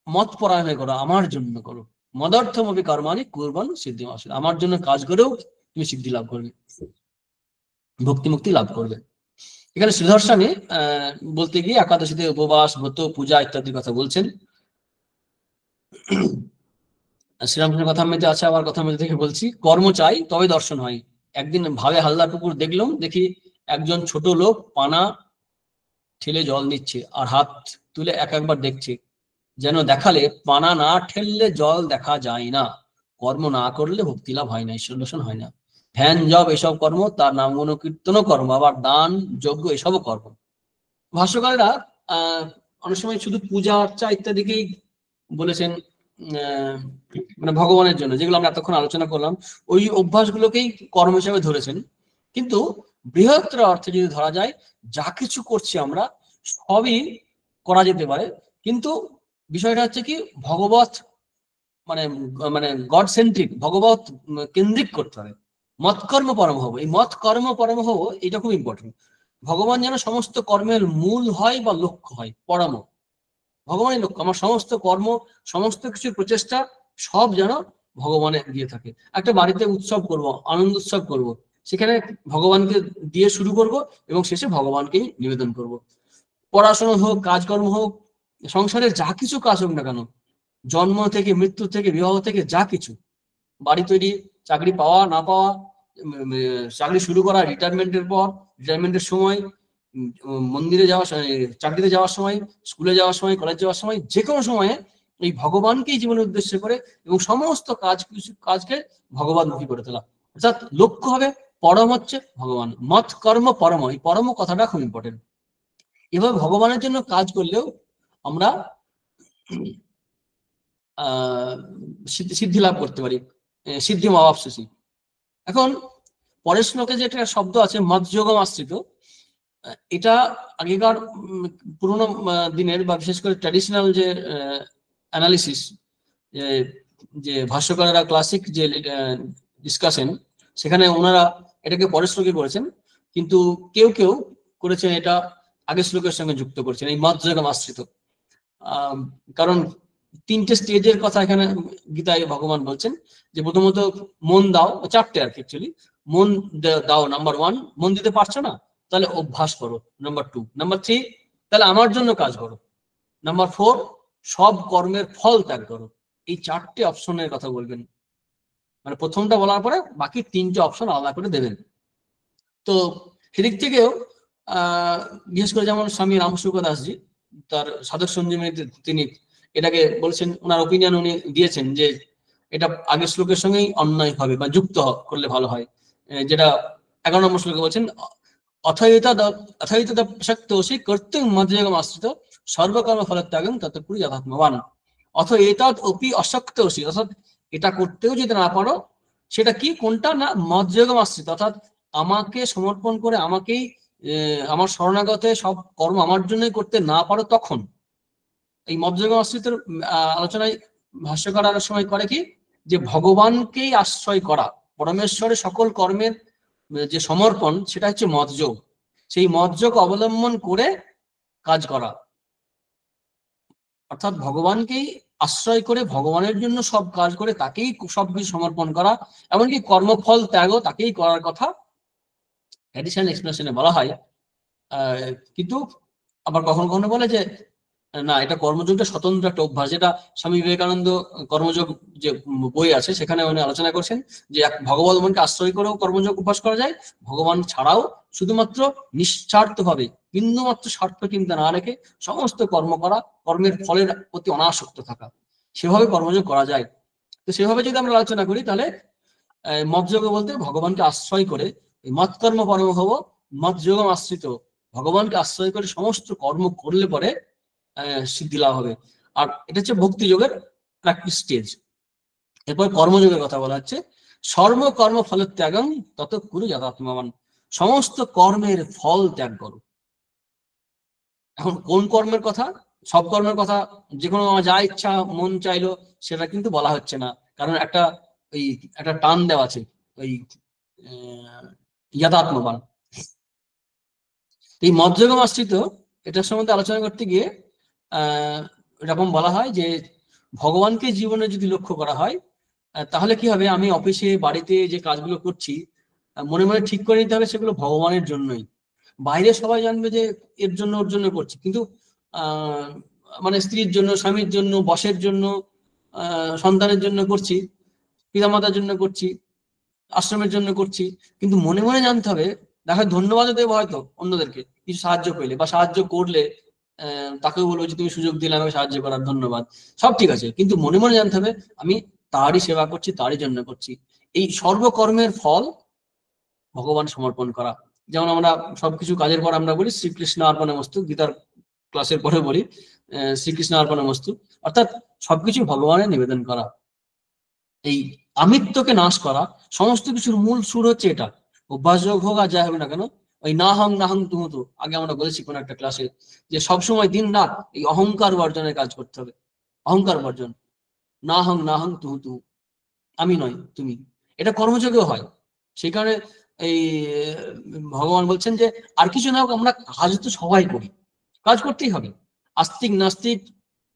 মত পরায়ণে করো, আমার জন্য করো, মদার্থমপি কর্মানি কুর্বন সিদ্ধি অবাপসি। আমার জন্য কাজ করেও তুমি সিদ্ধি লাভ করবে, ভক্তি মুক্তি লাভ করবে। এখানে শ্রীধর স্বামী বলতে গিয়ে একাদশীতে উপবাস, ব্রত, পূজা ইত্যাদির কথা বলছেন। শ্রীরামকৃষ্ণের কথা মেতে আছে, আবার কথা মেতে থেকে বলছি, কর্ম চাই তবে দর্শন হয়। একদিন ভাবে হালদার পুকুর দেখলাম, দেখি একজন ছোট লোক পানা ঠেলে জল নিচ্ছে আর হাত তুলে একবার দেখছে, যেন দেখালে পানা না ঠেললে জল দেখা যায় না, কর্ম না করলে ভক্তি লাভ হয় না, ঈশ্বর দর্শন হয় না। ধ্যান জপ এসব কর্ম, তার নাম গুণকীর্তনও কর্ম, আবার দান যজ্ঞ এসবও কর্ম। ভাষ্যকারেরা অনেক সময় শুধু পূজা অর্চা ইত্যাদিকেই বলেছেন, মানে ভগবানের জন্য, যেগুলো আমরা এতক্ষণ আলোচনা করলাম, ওই অভ্যাসগুলোকেই কর্ম হিসেবে ধরেছেন। কিন্তু বৃহত্তর অর্থে যদি ধরা যায়, যা কিছু করছি আমরা সবই করা যেতে পারে, কিন্তু বিষয়টা হচ্ছে কি ভগবত মানে মানে গড সেন্ট্রিক, ভগবত কেন্দ্রিক করতে হবে। মৎকর্ম পরম হব, এই মৎকর্ম পরম হব এটা খুব ইম্পর্টেন্ট। ভগবান যেন সমস্ত কর্মের মূল হয় বা লক্ষ্য হয়, পরম ভগবানের লক্ষ্য। আমার সমস্ত কর্ম, সমস্ত কিছুর প্রচেষ্টা সব যেন ভগবানে দিয়ে থাকে। একটা বাড়িতে উৎসব করব, আনন্দ উৎসব করব, সেখানে ভগবানকে দিয়ে শুরু করব এবং শেষে ভগবানকেই নিবেদন করব। পড়াশোনা হোক, কাজকর্ম হোক, সংসারের যা কিছু কাজ হোক না কেন, জন্ম থেকে মৃত্যু থেকে বিবাহ থেকে যা কিছু, বাড়ি তৈরি, চাকরি পাওয়া না পাওয়া, চাকরি শুরু করা, রিটায়ারমেন্টের পর, রিটায়ারমেন্টের সময়, মন্দিরে যাওয়া, চাকরিতে যাওয়ার সময়, স্কুলে যাওয়ার সময়, কলেজ যাওয়ার সময়, যে কোনো সময়ে এই ভগবানকেই জীবনের উদ্দেশ্য করে এবং সমস্ত কাজকে ভগবানমুখী করে তোলা। অর্থাৎ লক্ষ্য হবে পরম হচ্ছে ভগবান, মত কর্ম পরম। এই পরম কথাটা খুব ইম্পর্টেন্ট। এভাবে ভগবানের জন্য কাজ করলেও আমরা সিদ্ধি লাভ করতে পারি, সিদ্ধি অবাপসি। এখন পরের শ্লোকে যে একটা শব্দ আছে মদযোগম আশ্রিত, এটা আগেকার পুরোনো দিনের বা বিশেষ করে ট্র্যাডিশনাল যে অ্যানালিসিস, যে ভাষ্যকারেরা ক্লাসিক যে ডিসকাশন, সেখানে ওনারা এটাকে পরের শ্লোকে করেছেন, কিন্তু কেউ কেউ করেছেন এটা আগের শ্লোকের সঙ্গে যুক্ত করেছেন, এই মদযোগম আশ্রিত। কারণ 3টে স্টেজের কথা এখানে গীতায় ভগবান বলছেন, যে প্রথমত মন দাও, 4টে আর কি অ্যাকচুয়ালি। মন দাও নাম্বার 1, মন দিতে পারছো না, তাহলে অভ্যাস করো নাম্বার 2, নাম্বার 3 তাহলে আমার জন্য কাজ করো। নাম্বার 4, সব কর্মের ফল ত্যাগ করো। এই 4টে অপশনের কথা বলবেন, মানে প্রথমটা বলার পরে বাকি 3টে অপশন আলাদা করে দেবেন। তো সেদিক থেকেও বিশেষ করে যেমন স্বামী রামসুখ দাসজি তার সাধক সঞ্জীবনীতে তিনি এটাকে বলেছেন, ওনার ওপিনিয়ন উনি দিয়েছেন যে এটা আগের শ্লোকের সঙ্গেই অন্যায় হবে বা যুক্ত করলে ভালো হয়। যেটা 11 নম্বর শ্লোকে বলছেন, অথৈতদ প্রসক্তোষি কর্তুম মধ্যযোগম আশ্রিত সর্বকর্ম ফলত্যাগং ততঃকুরু যথাত্মবান। অথ এতদ অপি অশক্তোষি, অর্থাৎ এটা করতেও যদি না পারো, সেটা কি, কোনটা না, মধ্যযোগম আশ্রিত, অর্থাৎ আমাকে সমর্পণ করে আমাকেই আমার শরণাগতে সব কর্ম আমার জন্যই করতে না পারো, তখন এই মধ্যযোগম আশ্রিতের আলোচনায় ভাষ্যকার আনার সময় করে কি, যে ভগবানকেই আশ্রয় করা, পরমেশ্বরের সকল কর্মের যে সমর্পণ, সেটা হচ্ছে মতযোগ। সেই মতযোগ অবলম্বন করে কাজ করা, অর্থাৎ ভগবানকেই আশ্রয় করে ভগবানের জন্য সব কাজ করে তাকেই সবকিছু সমর্পণ করা, এমনকি কর্মফল ত্যাগও তাকেই করার কথা এডিশনাল এক্সপ্লেনেশনে বলা হয়। কিন্তু আবার কখনো কখনো বলে যে না, এটা কর্মযোগটা স্বতন্ত্র একটা অভ্যাস, যেটা স্বামী বিবেকানন্দ কর্মযোগ যে বই আছে সেখানে উনি আলোচনা করছেন যে ভগবানকে আশ্রয় করেও কর্মযোগ অভ্যাস করা যায়, ভগবান ছাড়াও শুধুমাত্র নিঃস্বার্থ ভাবে বিন্দুমাত্র স্বার্থ চিন্তা না রেখে সমস্ত কর্ম করা, কর্মের ফলের প্রতি অনাসক্ত থাকা, সেভাবে কর্মযোগ করা যায়। তো সেভাবে যদি আমরা আলোচনা করি, তাহলে মতযোগ বলতে ভগবানকে আশ্রয় করে মৎকর্ম পরম হব মতযোগম আশ্রিত, ভগবানকে আশ্রয় করে সমস্ত কর্ম করলে পরে সিদ্ধি লাভ হবে। আর এটা হচ্ছে ভক্তি যোগের প্র্যাকটিস স্টেজ। এরপর কর্মযোগের কথা বলা হচ্ছে, সর্বকর্ম ফল ত্যাগং তত কুরু যথাত্মবান, সমস্ত কর্মের ফল ত্যাগ করো। এখন কোন কর্মের কথা, সব কর্মের কথা, যে কোনো যা ইচ্ছা মন চাইলো সেটা কিন্তু বলা হচ্ছে না, কারণ একটা টান দেওয়া আছে ওই যথাত্মবান। এই মধ্যযোগম আশ্রিত এটার সম্বন্ধে আলোচনা করতে গিয়ে এরকম বলা হয় যে ভগবানকে জীবনে যদি লক্ষ্য করা হয়, তাহলে কি হবে, আমি অফিসে বাড়িতে যে কাজগুলো করছি মনে মনে ঠিক করে নিতে হবে সেগুলো ভগবানের জন্যই। বাইরে সবাই জানবে যে এর জন্য ওর জন্য করছি, কিন্তু মানে স্ত্রীর জন্য, স্বামীর জন্য, বসের জন্য, সন্তানের জন্য করছি, পিতামাতার জন্য করছি, আশ্রমের জন্য করছি, কিন্তু মনে মনে জানতে হবে, দেখা ধন্যবাদও দেবো হয়তো অন্যদেরকে কিছু সাহায্য পেলে বা সাহায্য করলে, তাকেও বলবো যে তুমি সুযোগ দিলে আমাকে সাহায্য করার, ধন্যবাদ, সব ঠিক আছে, কিন্তু মনে মনে জানতে হবে আমি তারই সেবা করছি, তারই জন্য করছি। এই সর্বকর্মের ফল ভগবান সমর্পণ করা। যেমন আমরা সবকিছু কাজের পর আমরা বলি শ্রীকৃষ্ণ অর্পণমস্তু, গীতার ক্লাসের পরে বলি শ্রীকৃষ্ণ অর্পণমস্তু, অর্থাৎ সবকিছু ভগবানের নিবেদন করা। এই আমিত্বকে নাশ করা, সমস্ত কিছুর মূল সুর হচ্ছে এটা। অভ্যাসযোগ হোক আর যাই হোক না কেন, ওই না হং তুমতো, আগে আমরা বলেছি কোন একটা ক্লাসে, যে সবসময় দিন রাত এই অহংকার বর্জনের কাজ করতে হবে। অহংকার বর্জন, না হং তুমতো, আমি নয় তুমি, এটা কর্মযোগেও হয়। সেই কারণে এই ভগবান বলছেন যে আর কিছু না হোক, আমরা কাজ তো সবাই করি, কাজ করতেই হবে, আস্তিক নাস্তিক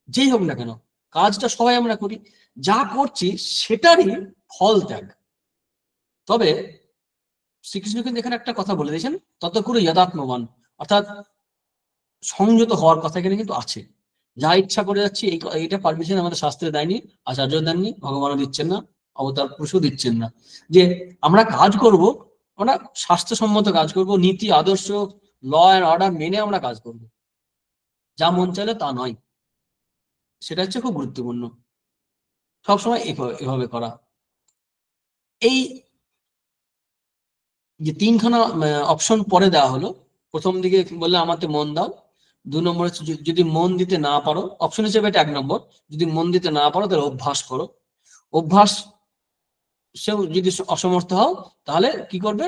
যেই হোক না কেন, কাজটা সবাই আমরা করি, যা করছি সেটারই ফল ত্যাগ। তবে শ্রীকৃষ্ণ কিন্তু এখানে একটা কথা বলে দিয়েছেন, তত করে যথাত্মবান, অর্থাৎ সংযত হওয়ার কথা এখানে কিন্তু আছে। যা ইচ্ছা করে যাচ্ছি, এইটা পারমিশন আমাদের শাস্ত্রে দেয়নি, আচার্য দেননি, ভগবানও দিচ্ছেন না, অবতার পুরুষও দিচ্ছেন না, যে আমরা কাজ করব, আমরা স্বাস্থ্যসম্মত কাজ করব, নীতি আদর্শ ল অ্যান্ড অর্ডার মেনে আমরা কাজ করব, যা মন চাইলে তা নয়। সেটা হচ্ছে খুব গুরুত্বপূর্ণ, সবসময় এভাবে করা। এই যে 3খানা অপশন পরে দেওয়া হলো, প্রথম দিকে বললে আমাতে মন দাও, 2 নম্বরে যদি মন দিতে না পারো, অপশন হিসেবে এটা 1 নম্বর, যদি মন দিতে না পারো তাহলে অভ্যাস করো, অভ্যাস সেও যদি অসমর্থ হও তাহলে কি করবে,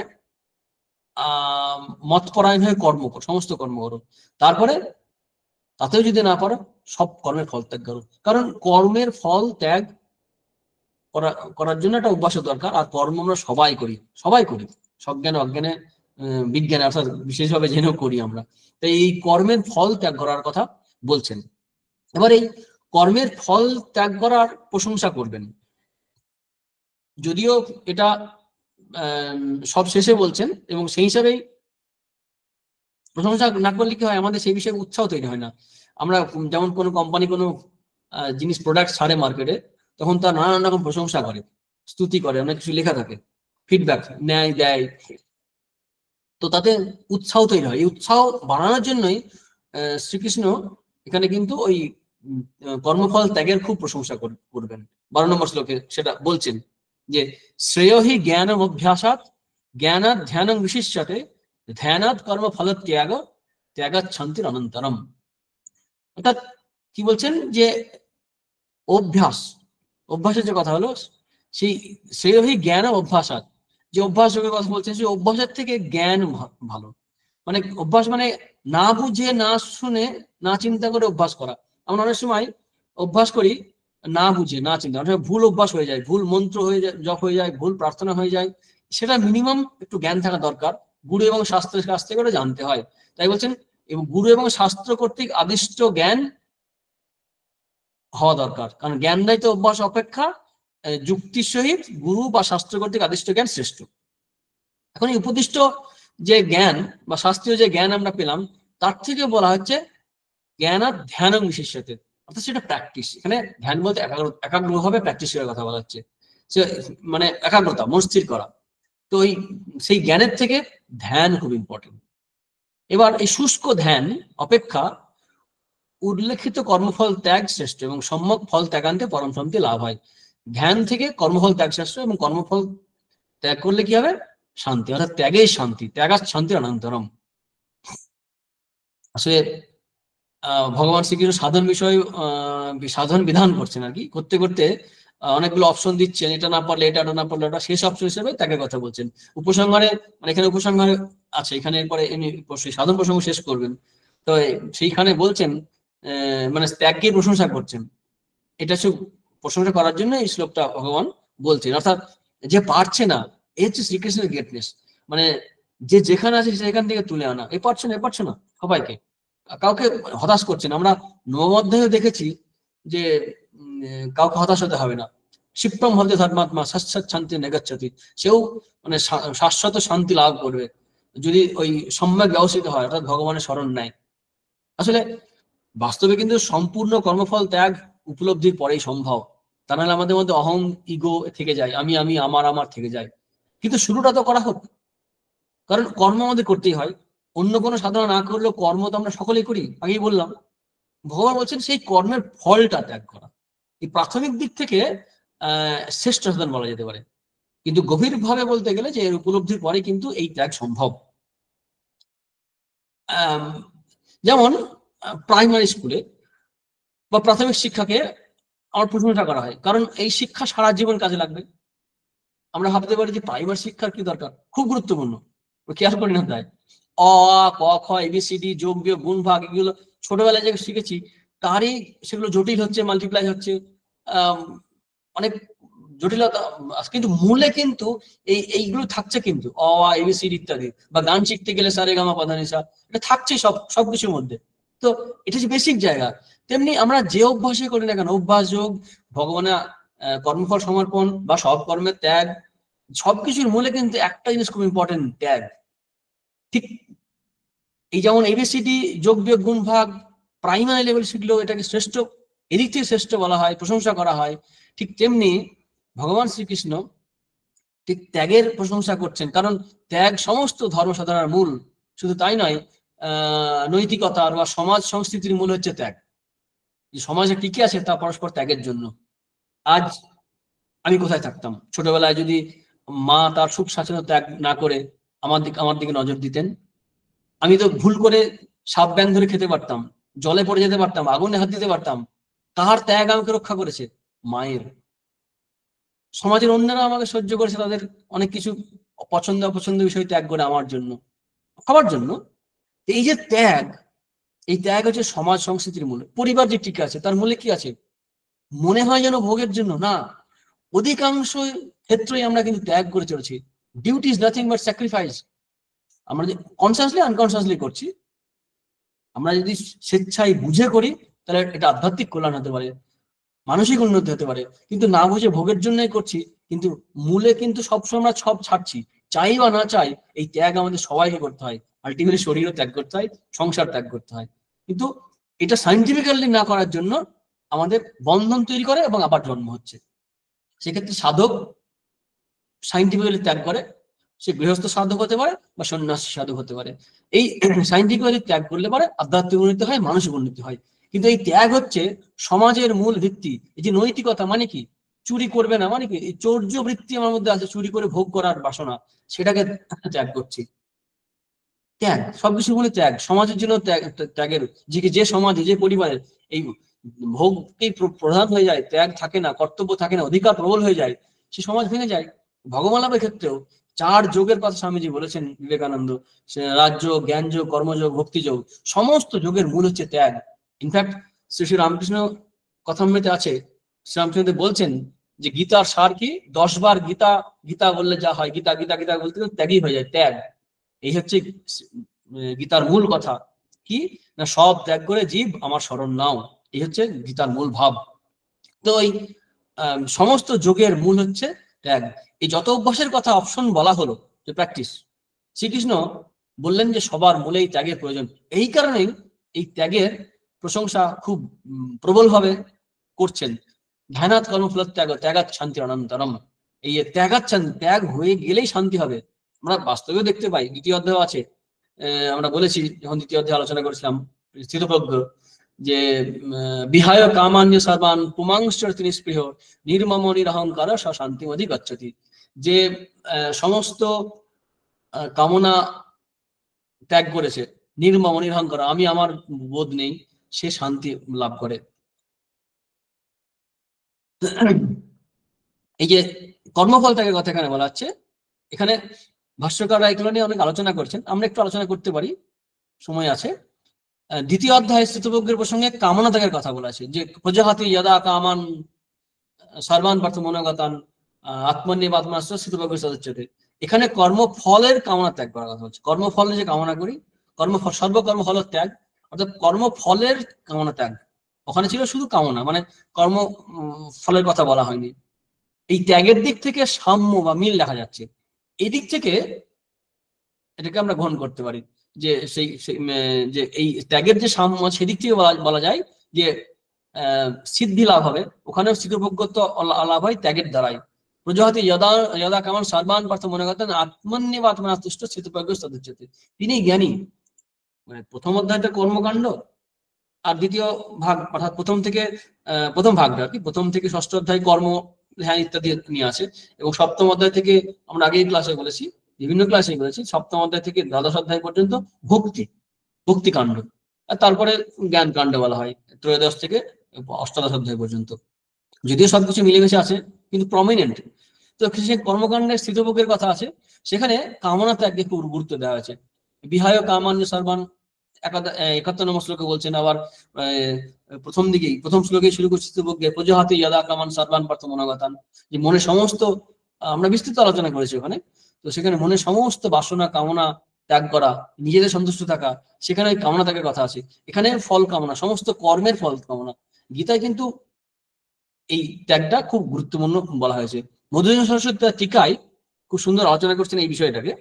মতপরায়ণ হয়ে সমস্ত কর্ম করো, তারপরে তাতেও যদি না পারো সব কর্মের ফল ত্যাগ করো। কারণ কর্মের ফল ত্যাগ করার জন্য একটা অভ্যাসের দরকার, আর কর্ম আমরা সবাই করি, সজ্ঞানে অজ্ঞানে বিজ্ঞানে, অর্থাৎ বিশেষভাবে জেনেও করি আমরা। তাই এই কর্মের ফল ত্যাগ করার কথা বলছেন। এবার এই কর্মের ফল ত্যাগ করার প্রশংসা করবেন, যদিও এটা সব শেষে বলছেন, এবং সেই হিসাবেই প্রশংসা না করলে কি হয়, আমাদের সেই বিষয়ে উৎসাহ তৈরি হয় না। আমরা যেমন কোনো কোম্পানি কোনো জিনিস প্রোডাক্ট ছাড়ে মার্কেটে, তখন তার নানান রকম প্রশংসা করে, স্তুতি করে, অনেক কিছু লেখা থাকে, ফিডব্যাক নেয় দেয়, তো তাতে উৎসাহ তৈরি হয়। এই উৎসাহ বাড়ানোর জন্যই শ্রীকৃষ্ণ এখানে কিন্তু ওই কর্মফল ত্যাগের খুব প্রশংসা করবেন। 12 নম্বর শ্লোকে সেটা বলছেন যে শ্রেয়হি জ্ঞানম অভ্যাসাৎ জ্ঞানাৎ ধ্যানং বিশিষ্যতে ধ্যানাৎ কর্মফল ত্যাগ ত্যাগাৎ শান্তির অনন্তরম। অর্থাৎ কি বলছেন যে অভ্যাস, অভ্যাসের যে কথা হলো, সেই শ্রেয়হি জ্ঞানম অভ্যাসাৎ, যে অভ্যাস যোগের কথা বলছেন, সেই অভ্যাসের থেকে জ্ঞান ভালো। মানে অভ্যাস মানে না বুঝে না শুনে না চিন্তা করে অভ্যাস করা। আমরা অনেক সময় অভ্যাস করি না বুঝে না চিন্তা, অনেক ভুল অভ্যাস হয়ে যায়, ভুল মন্ত্র হয়ে যায়, জপ হয়ে যায়, ভুল প্রার্থনা হয়ে যায়। সেটা মিনিমাম একটু জ্ঞান থাকা দরকার, গুরু এবং শাস্ত্রের কাছ থেকে ওটা জানতে হয়। তাই বলছেন এবং গুরু এবং শাস্ত্র কর্তৃক আদিষ্ট জ্ঞান হওয়া দরকার, কারণ জ্ঞানদায়িত অভ্যাস অপেক্ষা যুক্তির সহিত গুরু বা শাস্ত্র কর্তৃক আদিষ্ট জ্ঞান শ্রেষ্ঠ। এখন এই উপদিষ্ট যে জ্ঞান বা শাস্ত্রীয় যে জ্ঞান আমরা পেলাম, তার থেকে বলা হচ্ছে জ্ঞান আর ধ্যান বিশেষতে, অর্থাৎ সেটা প্র্যাকটিস। এখানে ধ্যান বলতে একাগ্রভাবে প্র্যাকটিস করার কথা বলা হচ্ছে, মানে একাগ্রতা, মন স্থির করা। তো ওই সেই জ্ঞানের থেকে ধ্যান খুব ইম্পর্টেন্ট। এবার এই শুষ্ক ধ্যান অপেক্ষা উল্লেখিত কর্মফল ত্যাগ শ্রেষ্ঠ এবং সম্যক ফল ত্যাগান্তে পরম শান্তি লাভ হয়। ধ্যান থেকে কর্মফল ত্যাগ শ্রেষ্ঠ এবং কর্মফল ত্যাগ করলে কি হবে? শান্তি, অর্থাৎ ত্যাগেই শান্তি, ত্যাগাৎ শান্তির অনন্তরম। আসলে ভগবান শ্রীকৃষ্ণ সাধন বিষয় সাধন বিধান করছেন আর কি, করতে করতে অনেকগুলো অপশন দিচ্ছেন, এটা না পারলে এটা, না পারলে এটা, শেষ অপশন হিসেবে ত্যাগের কথা বলছেন। উপসংহারে মানে এখানে উপসংহারে আছে, এখানে এরপরে সাধন প্রসঙ্গ শেষ করবেন, তো সেইখানে বলছেন মানে ত্যাগের প্রশংসা করছেন। এটা হচ্ছে প্রশংসা করার জন্য এই শ্লোকটা ভগবান বলছেন। অর্থাৎ যে পারছে না, এই হচ্ছে শ্রীকৃষ্ণের গ্রেটনেস, মানে যে যেখানে আছে সেখান থেকে তুলে আনা। এ পারছে না, এ পারছে না, সবাইকে, কাউকে হতাশ করছেন। আমরা নবমধ্যায়ে দেখেছি যে কাউকে হতাশ হতে হবে না। ক্ষিপ্রম হতে ধর্মাত্মা শাশ্বত শান্তি নেগচ্ছতি, সেও মানে শাশ্বত শান্তি লাভ করবে যদি ওই সম্যক ব্যবস্থিত হয়, অর্থাৎ ভগবানের শরণ নেয়। আসলে বাস্তবে কিন্তু সম্পূর্ণ কর্মফল ত্যাগ উপলব্ধির পরেই সম্ভব, তা নাহলে আমাদের মধ্যে অহং ইগো থেকে যায়, আমি আমি আমার আমার থেকে যায়। কিন্তু শুরুটা তো করা হোক, কারণ কর্ম আমাদের করতেই হয়, অন্য কোনো সাধনা না করলেও কর্ম তো আমরা সকলেই করি, আগেই বললাম। ভগবান বলছেন সেই কর্মের ফলটা ত্যাগ করা, এই প্রাথমিক দিক থেকে শ্রেষ্ঠ সাধন বলা যেতে পারে। কিন্তু গভীর ভাবে বলতে গেলে যে এর উপলব্ধির পরে কিন্তু এই ত্যাগ সম্ভব। যেমন প্রাইমারি স্কুলে বা প্রাথমিক শিক্ষাকে আমার প্রশংসা করা হয়, কারণ এই শিক্ষা সারা জীবন কাজে লাগবে। আমরা ভাবতে পারি যে প্রাইমারি শিক্ষার কি দরকার, খুব গুরুত্বপূর্ণ, কেয়ার করি না তাই। অ আ ক খ এবিসিডি যোগ বিয়োগ গুণ ভাগ এগুলো ছোটবেলায় যে শিখেছি, তারই সেগুলো জটিল হচ্ছে, মাল্টিপ্লাই হচ্ছে, অনেক জটিলতা, কিন্তু মূলে কিন্তু এইগুলো থাকছে, কিন্তু অ আ এবিসিডি ইত্যাদি, বা গান শিখতে গেলে সারে গামা পা ধা নি সা, এটা থাকছে সবকিছুর মধ্যে। তো এটা হচ্ছে বেসিক জায়গা। তেমনি আমরা যে অভ্যাসই করি না কেন, অভ্যাস যোগ, ভগবানের কর্মফল সমর্পণ বা সব কর্মের ত্যাগ, সবকিছুর মূলে কিন্তু একটা জিনিস খুব ইম্পর্টেন্ট, ত্যাগ। ঠিক এই যেমন এবিসিডি যোগ বিয়োগ গুণ ভাগ প্রাইমারি লেভেল শিখলেও এটাকে শ্রেষ্ঠ, এদিক থেকে শ্রেষ্ঠ বলা হয়, প্রশংসা করা হয়, ঠিক তেমনি ভগবান শ্রীকৃষ্ণ ঠিক ত্যাগের প্রশংসা করছেন, কারণ ত্যাগ সমস্ত ধর্ম সাধনার মূল। শুধু তাই নয়, নৈতিকতার বা সমাজ সংস্কৃতির মূল হচ্ছে ত্যাগ। যে সমাজে টিকে আছে তা পরস্পর ত্যাগের জন্য। আজ আমি কোথায় থাকতাম ছোটবেলায় যদি মা তার সুখ স্বাচ্ছন্দ্য ত্যাগ না করে আমার দিকে নজর দিতেন? আমি তো ভুল করে সাপ ব্যাং ধরে খেতে পারতাম, জলে পড়ে যেতে পারতাম, আগুনে হাত দিতে পারতাম। কার ত্যাগ আমাকে রক্ষা করেছে? মায়ের। সমাজের অন্যরা আমাকে সহ্য করেছে, তাদের অনেক কিছু পছন্দ অপছন্দ বিষয় ত্যাগ করে আমার জন্য, সবার জন্য। এই যে ত্যাগ, এই ত্যাগ হচ্ছে সমাজ সংস্কৃতির মূলে। পরিবার যে টিকে আছে তার মূলে কি আছে? মনে হয় যেন ভোগের জন্য না, অধিকাংশ ক্ষেত্রেই আমরা কিন্তু ত্যাগ করে চলেছি। Duty is nothing but sacrifice. আমরা যে কনসিয়াসলি আনকনসিয়াসলি করছি, আমরা যদি স্বেচ্ছায় বুঝে করি তাহলে এটা আধ্যাত্মিক কল্যাণ হতে পারে, মানসিক উন্নতি হতে পারে। কিন্তু না বুঝে ভোগের জন্যই করছি, কিন্তু মূলে কিন্তু সবসময় আমরা সব ছাড়ছি, চাই বা না চাই এই ত্যাগ আমাদের সবাইকে করতে হয়। আলটিমেটলি শরীরও ত্যাগ করতে হয়, সংসার ত্যাগ করতে হয়। কিন্তু এটা সাইন্টিফিক্যালি না করার জন্য আমাদের বন্ধন তৈরি করে এবং আবার জন্ম হচ্ছে। সেক্ষেত্রে সাধক সাইন্টিফিক্যালি ত্যাগ করে, সে গৃহস্থ সাধক হতে পারে বা সন্ন্যাসী সাধক হতে পারে। এই সাইন্টিফিক্যালি ত্যাগ করলে পারে আধ্যাত্মিক উন্নতি হয়, মানসিক উন্নতি হয়। কিন্তু এই ত্যাগ হচ্ছে সমাজের মূল ভিত্তি। এই যে নৈতিকতা মানে কি, চুরি করবে না মানে কি, এই চৌর্য বৃত্তি আমার মধ্যে আছে, চুরি করে ভোগ করার বাসনা, সেটাকে ত্যাগ করছি। ত্যাগ সবকিছু বলে ত্যাগ, সমাজের জন্য ত্যাগ, ত্যাগের যে সমাজে যে পরিবারের এই ভোগকেই প্রধান হয়ে যায়, ত্যাগ থাকে না, কর্তব্য থাকে না, অধিকার প্রবল হয়ে যায়, সে সমাজ ভেঙে যায়। ভগবান লাভের ক্ষেত্রেও 4 যোগের কথা স্বামীজি বলেছেন, বিবেকানন্দ, রাজযোগ, জ্ঞানযোগ, কর্মযোগ, ভক্তিযোগ, সমস্ত যোগের মূল হচ্ছে ত্যাগ। ইনফ্যাক্ট শ্রী শ্রী রামকৃষ্ণ কথামৃতে আছে, শ্রীরামকৃষ্ণ বলছেন যে গীতার সার কি, 10 বার গীতা গীতা বললে যা হয়, গীতা গীতা গীতা বলতে ত্যাগই হয়ে যায়, ত্যাগ। এই হচ্ছে গীতার মূল কথা, কি না সব ত্যাগ করে জীব আমার শরণ নাও, এই হচ্ছে গীতার মূল ভাব। তো এই সমস্ত যোগের মূল হচ্ছে ত্যাগ। এই যত অভ্যাসের কথা অপশন বলা হলো, যে প্র্যাকটিস, শ্রীকৃষ্ণ বললেন যে সবার মূলেই ত্যাগের প্রয়োজন। এই কারণেই এই ত্যাগের প্রশংসা খুব প্রবলভাবে করছেন। ধ্যানাৎ কর্মফল ত্যাগ, ত্যাগাৎ শান্তি অনন্তরম। এই ত্যাগাচ্ছেন, ত্যাগ হয়ে গেলেই শান্তি হবে। আমরা বাস্তবেও দেখতে পাই, দ্বিতীয় অধ্যায় আছে, আমরা বলেছি যখন দ্বিতীয় অধ্যায় আলোচনা করেছিলাম স্থিতপ্রজ্ঞ, যে বিহায় কামান্য সর্বান পুমাংশ্চরতি নিস্পৃহ নির্মম নিরহংকার স শান্তিমধি গচ্ছতি। যে সমস্ত কামনা ত্যাগ করেছে, নির্মম নিরহংকার, আমি আমার বোধ নেই, সে শান্তি লাভ করে। এই যে কর্মফল ত্যাগের কথা এখানে বলা হচ্ছে, এখানে ভাষ্যকাররা এগুলো নিয়ে অনেক আলোচনা করছেন, আমরা একটু আলোচনা করতে পারি, সময় আছে। দ্বিতীয় অধ্যায় স্থিতপ্রজ্ঞের প্রসঙ্গে কামনা ত্যাগের কথা বলা আছে, যে প্রজাহাতি যদা কামান সর্বান পার্থ মনোগতান আত্মনির্বাত্মাস্ত স্থিতপ্রজ্ঞ সদস্যতে। এখানে কর্মফলের কামনা ত্যাগ করার কথা হচ্ছে। কর্মফলে যে কামনা করি, কর্মফল, সর্বকর্ম ফল ত্যাগ, অর্থাৎ কর্মফলের কামনা ত্যাগ। ওখানে ছিল শুধু কামনা, মানে কর্ম ফলের কথা বলা হয়নি। এই ত্যাগের দিক থেকে সাম্য বা মিল দেখা যাচ্ছে। এই দিক থেকে এটাকে আমরা গ্রহণ করতে পারি, যে সেই যে এই ত্যাগের যে সাম্য, সেদিক থেকে বলা যায় যে সিদ্ধি লাভ হবে, ওখানেও স্থিতপ্রজ্ঞত্ব লাভ হয় ত্যাগের দ্বারাই। প্রজাহাতি যদা যদা কামান সর্বান পার্থ মনে করতেন আত্মন্যেব আত্মনাতুষ্ট স্থিতপ্রজ্ঞ সদস্যতে। তিনি জ্ঞানী। মানে প্রথম অধ্যায়টা কর্মকাণ্ড, আর দ্বিতীয় ভাগ অর্থাৎ প্রথম ভাগটা আর কি, প্রথম থেকে ষষ্ঠ অধ্যায় কর্ম ধ্যান ইত্যাদি নিয়ে আছে, এবং সপ্তম অধ্যায় থেকে আমরা আগেই ক্লাসে বলেছি, বিভিন্ন ক্লাসে বলেছি, সপ্তম অধ্যায় থেকে দ্বাদশ অধ্যায় পর্যন্ত ভক্তি কাণ্ড, আর তারপরে জ্ঞান কাণ্ড বলা হয় ত্রয়োদশ থেকে অষ্টাদশ অধ্যায় পর্যন্ত। যদিও সবকিছু মিলেমিশে আছে কিন্তু প্রমিনেন্ট। তো সে কর্মকাণ্ডের স্থিতপ্রজ্ঞের কথা আছে, সেখানে কামনা ত্যাগকে খুব গুরুত্ব দেওয়া হয়েছে। বিহায় কামান্য সর্বান 71 নম্বর শ্লোকে বলছেন, আবার প্রথম শ্লোকে শুরু করছি স্থিতপ্রজ্ঞে প্রজাহাতি যদা কামান সর্বান পার্থ মনোগতান, যে মনে সমস্ত, আমরা বিস্তৃত আলোচনা করেছি ওখানে, তো সেখানে মনে সমস্ত বাসনা কামনা ত্যাগ করা, নিজেদের সন্তুষ্ট থাকা, সেখানে ওই কামনা ত্যাগের কথা আছে। এখানে ফল কামনা, সমস্ত কর্মের ফল কামনা। গীতায় কিন্তু এই ত্যাগটা খুব গুরুত্বপূর্ণ বলা হয়েছে। মধুসূদন সরস্বতী তার টিকায় খুব সুন্দর আলোচনা করছেন এই বিষয়টাকে,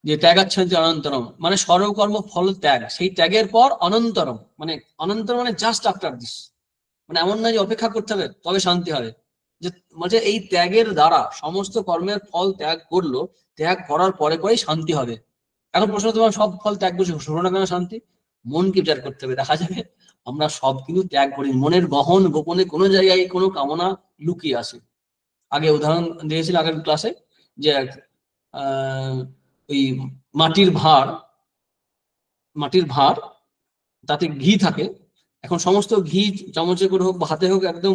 যে ত্যাগাচ্ছেন অনন্তরম, মানে সর্বকর্ম ফল ত্যাগ, সেই ত্যাগের পর অনন্তরম, মানে অনন্তর মানে জাস্ট আফটার দিস, মানে এমন নয় যে অপেক্ষা করতে হবে তবে শান্তি হবে, যে মানে এই ত্যাগের দ্বারা সমস্ত কর্মের ফল ত্যাগ করলো, ত্যাগ করার পরে পরেই শান্তি হবে। এখন প্রশ্ন, তোমার সব ফল ত্যাগ করছে, শোনো না কেন শান্তি? মনকে বিচার করতে হবে, দেখা যাবে আমরা সব কিন্তু ত্যাগ করি, মনের গহন গোপনে কোনো জায়গায় কোনো কামনা লুকিয়ে আছে। আগে উদাহরণ দিয়েছিল আগের ক্লাসে, যে ওই মাটির ভাঁড়, তাতে ঘি থাকে, এখন সমস্ত ঘি চামচে করে হোক বা হাতে হোক একদম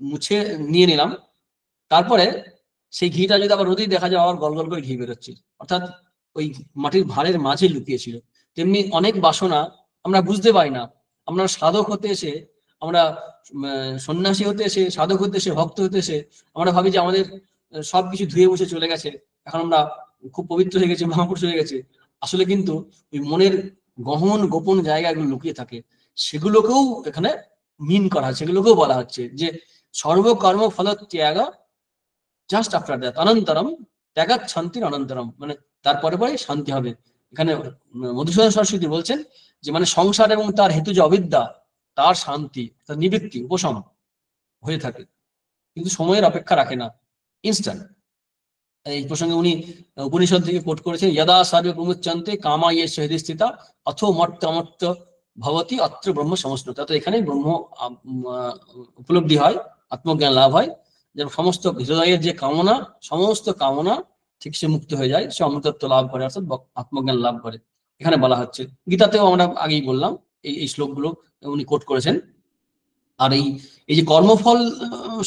মুছে নিয়ে নিলাম, তারপরে সেই ঘিটা যদি আবার রোদেই দেখা যায় আবার গল গল করে ঘি বেরোচ্ছে, অর্থাৎ ওই মাটির ভাঁড়ের মাঝে লুকিয়ে ছিল। তেমনি অনেক বাসনা আমরা বুঝতে পারি না, আমরা সাধক হতে এসে, আমরা সন্ন্যাসী হতে এসে, সাধক হতে এসে, ভক্ত হতে এসে আমরা ভাবি যে আমাদের সবকিছু ধুয়ে বসে চলে গেছে, এখন আমরা খুব পবিত্র হয়ে গেছি, মহাপুরুষ হয়ে গেছে। আসলে কিন্তু ওই মনের গহন গোপন জায়গাগুলো লুকিয়ে থাকে, সেগুলোকেও এখানে মিন করা হয়, সেগুলোকেও বলা হচ্ছে যে সর্বকর্ম ফল ত্যাগ জাস্ট আফটার দ্যাট অনন্তরম ত্যাগাত শান্তির অনন্তরম, মানে তারপরে পরে শান্তি হবে। এখানে মধুসূদন সরস্বতী বলছেন যে মানে সংসার এবং তার হেতু যে অবিদ্যা, তার শান্তি, তার নিবৃত্তি, উপশম হয়ে থাকে, কিন্তু সময়ের অপেক্ষা রাখে না, ইনস্ট্যান্ট। এই প্রসঙ্গে উনি উপনিষদ থেকে কোট করেছেন, যদা সর্বে প্রমুচ্যন্তে কামা ইয়ে হৃদয় স্থিতা অথো মর্ত অমর্ত্য ভবতি অত্র ব্রহ্ম সমষ্ণুত। তো এখানে ব্রহ্ম উপলব্ধি হয়, আত্মজ্ঞান লাভ হয়, যে সমস্ত হৃদয়ের যে কামনা, সমস্ত কামনা ঠিক সে মুক্ত হয়ে যায়, সে অমৃতত্ব লাভ করে, অর্থাৎ আত্মজ্ঞান লাভ করে। এখানে বলা হচ্ছে, গীতাতেও আমরা আগেই বললাম এই শ্লোকগুলো উনি কোট করেছেন। আর এই এই যে কর্মফল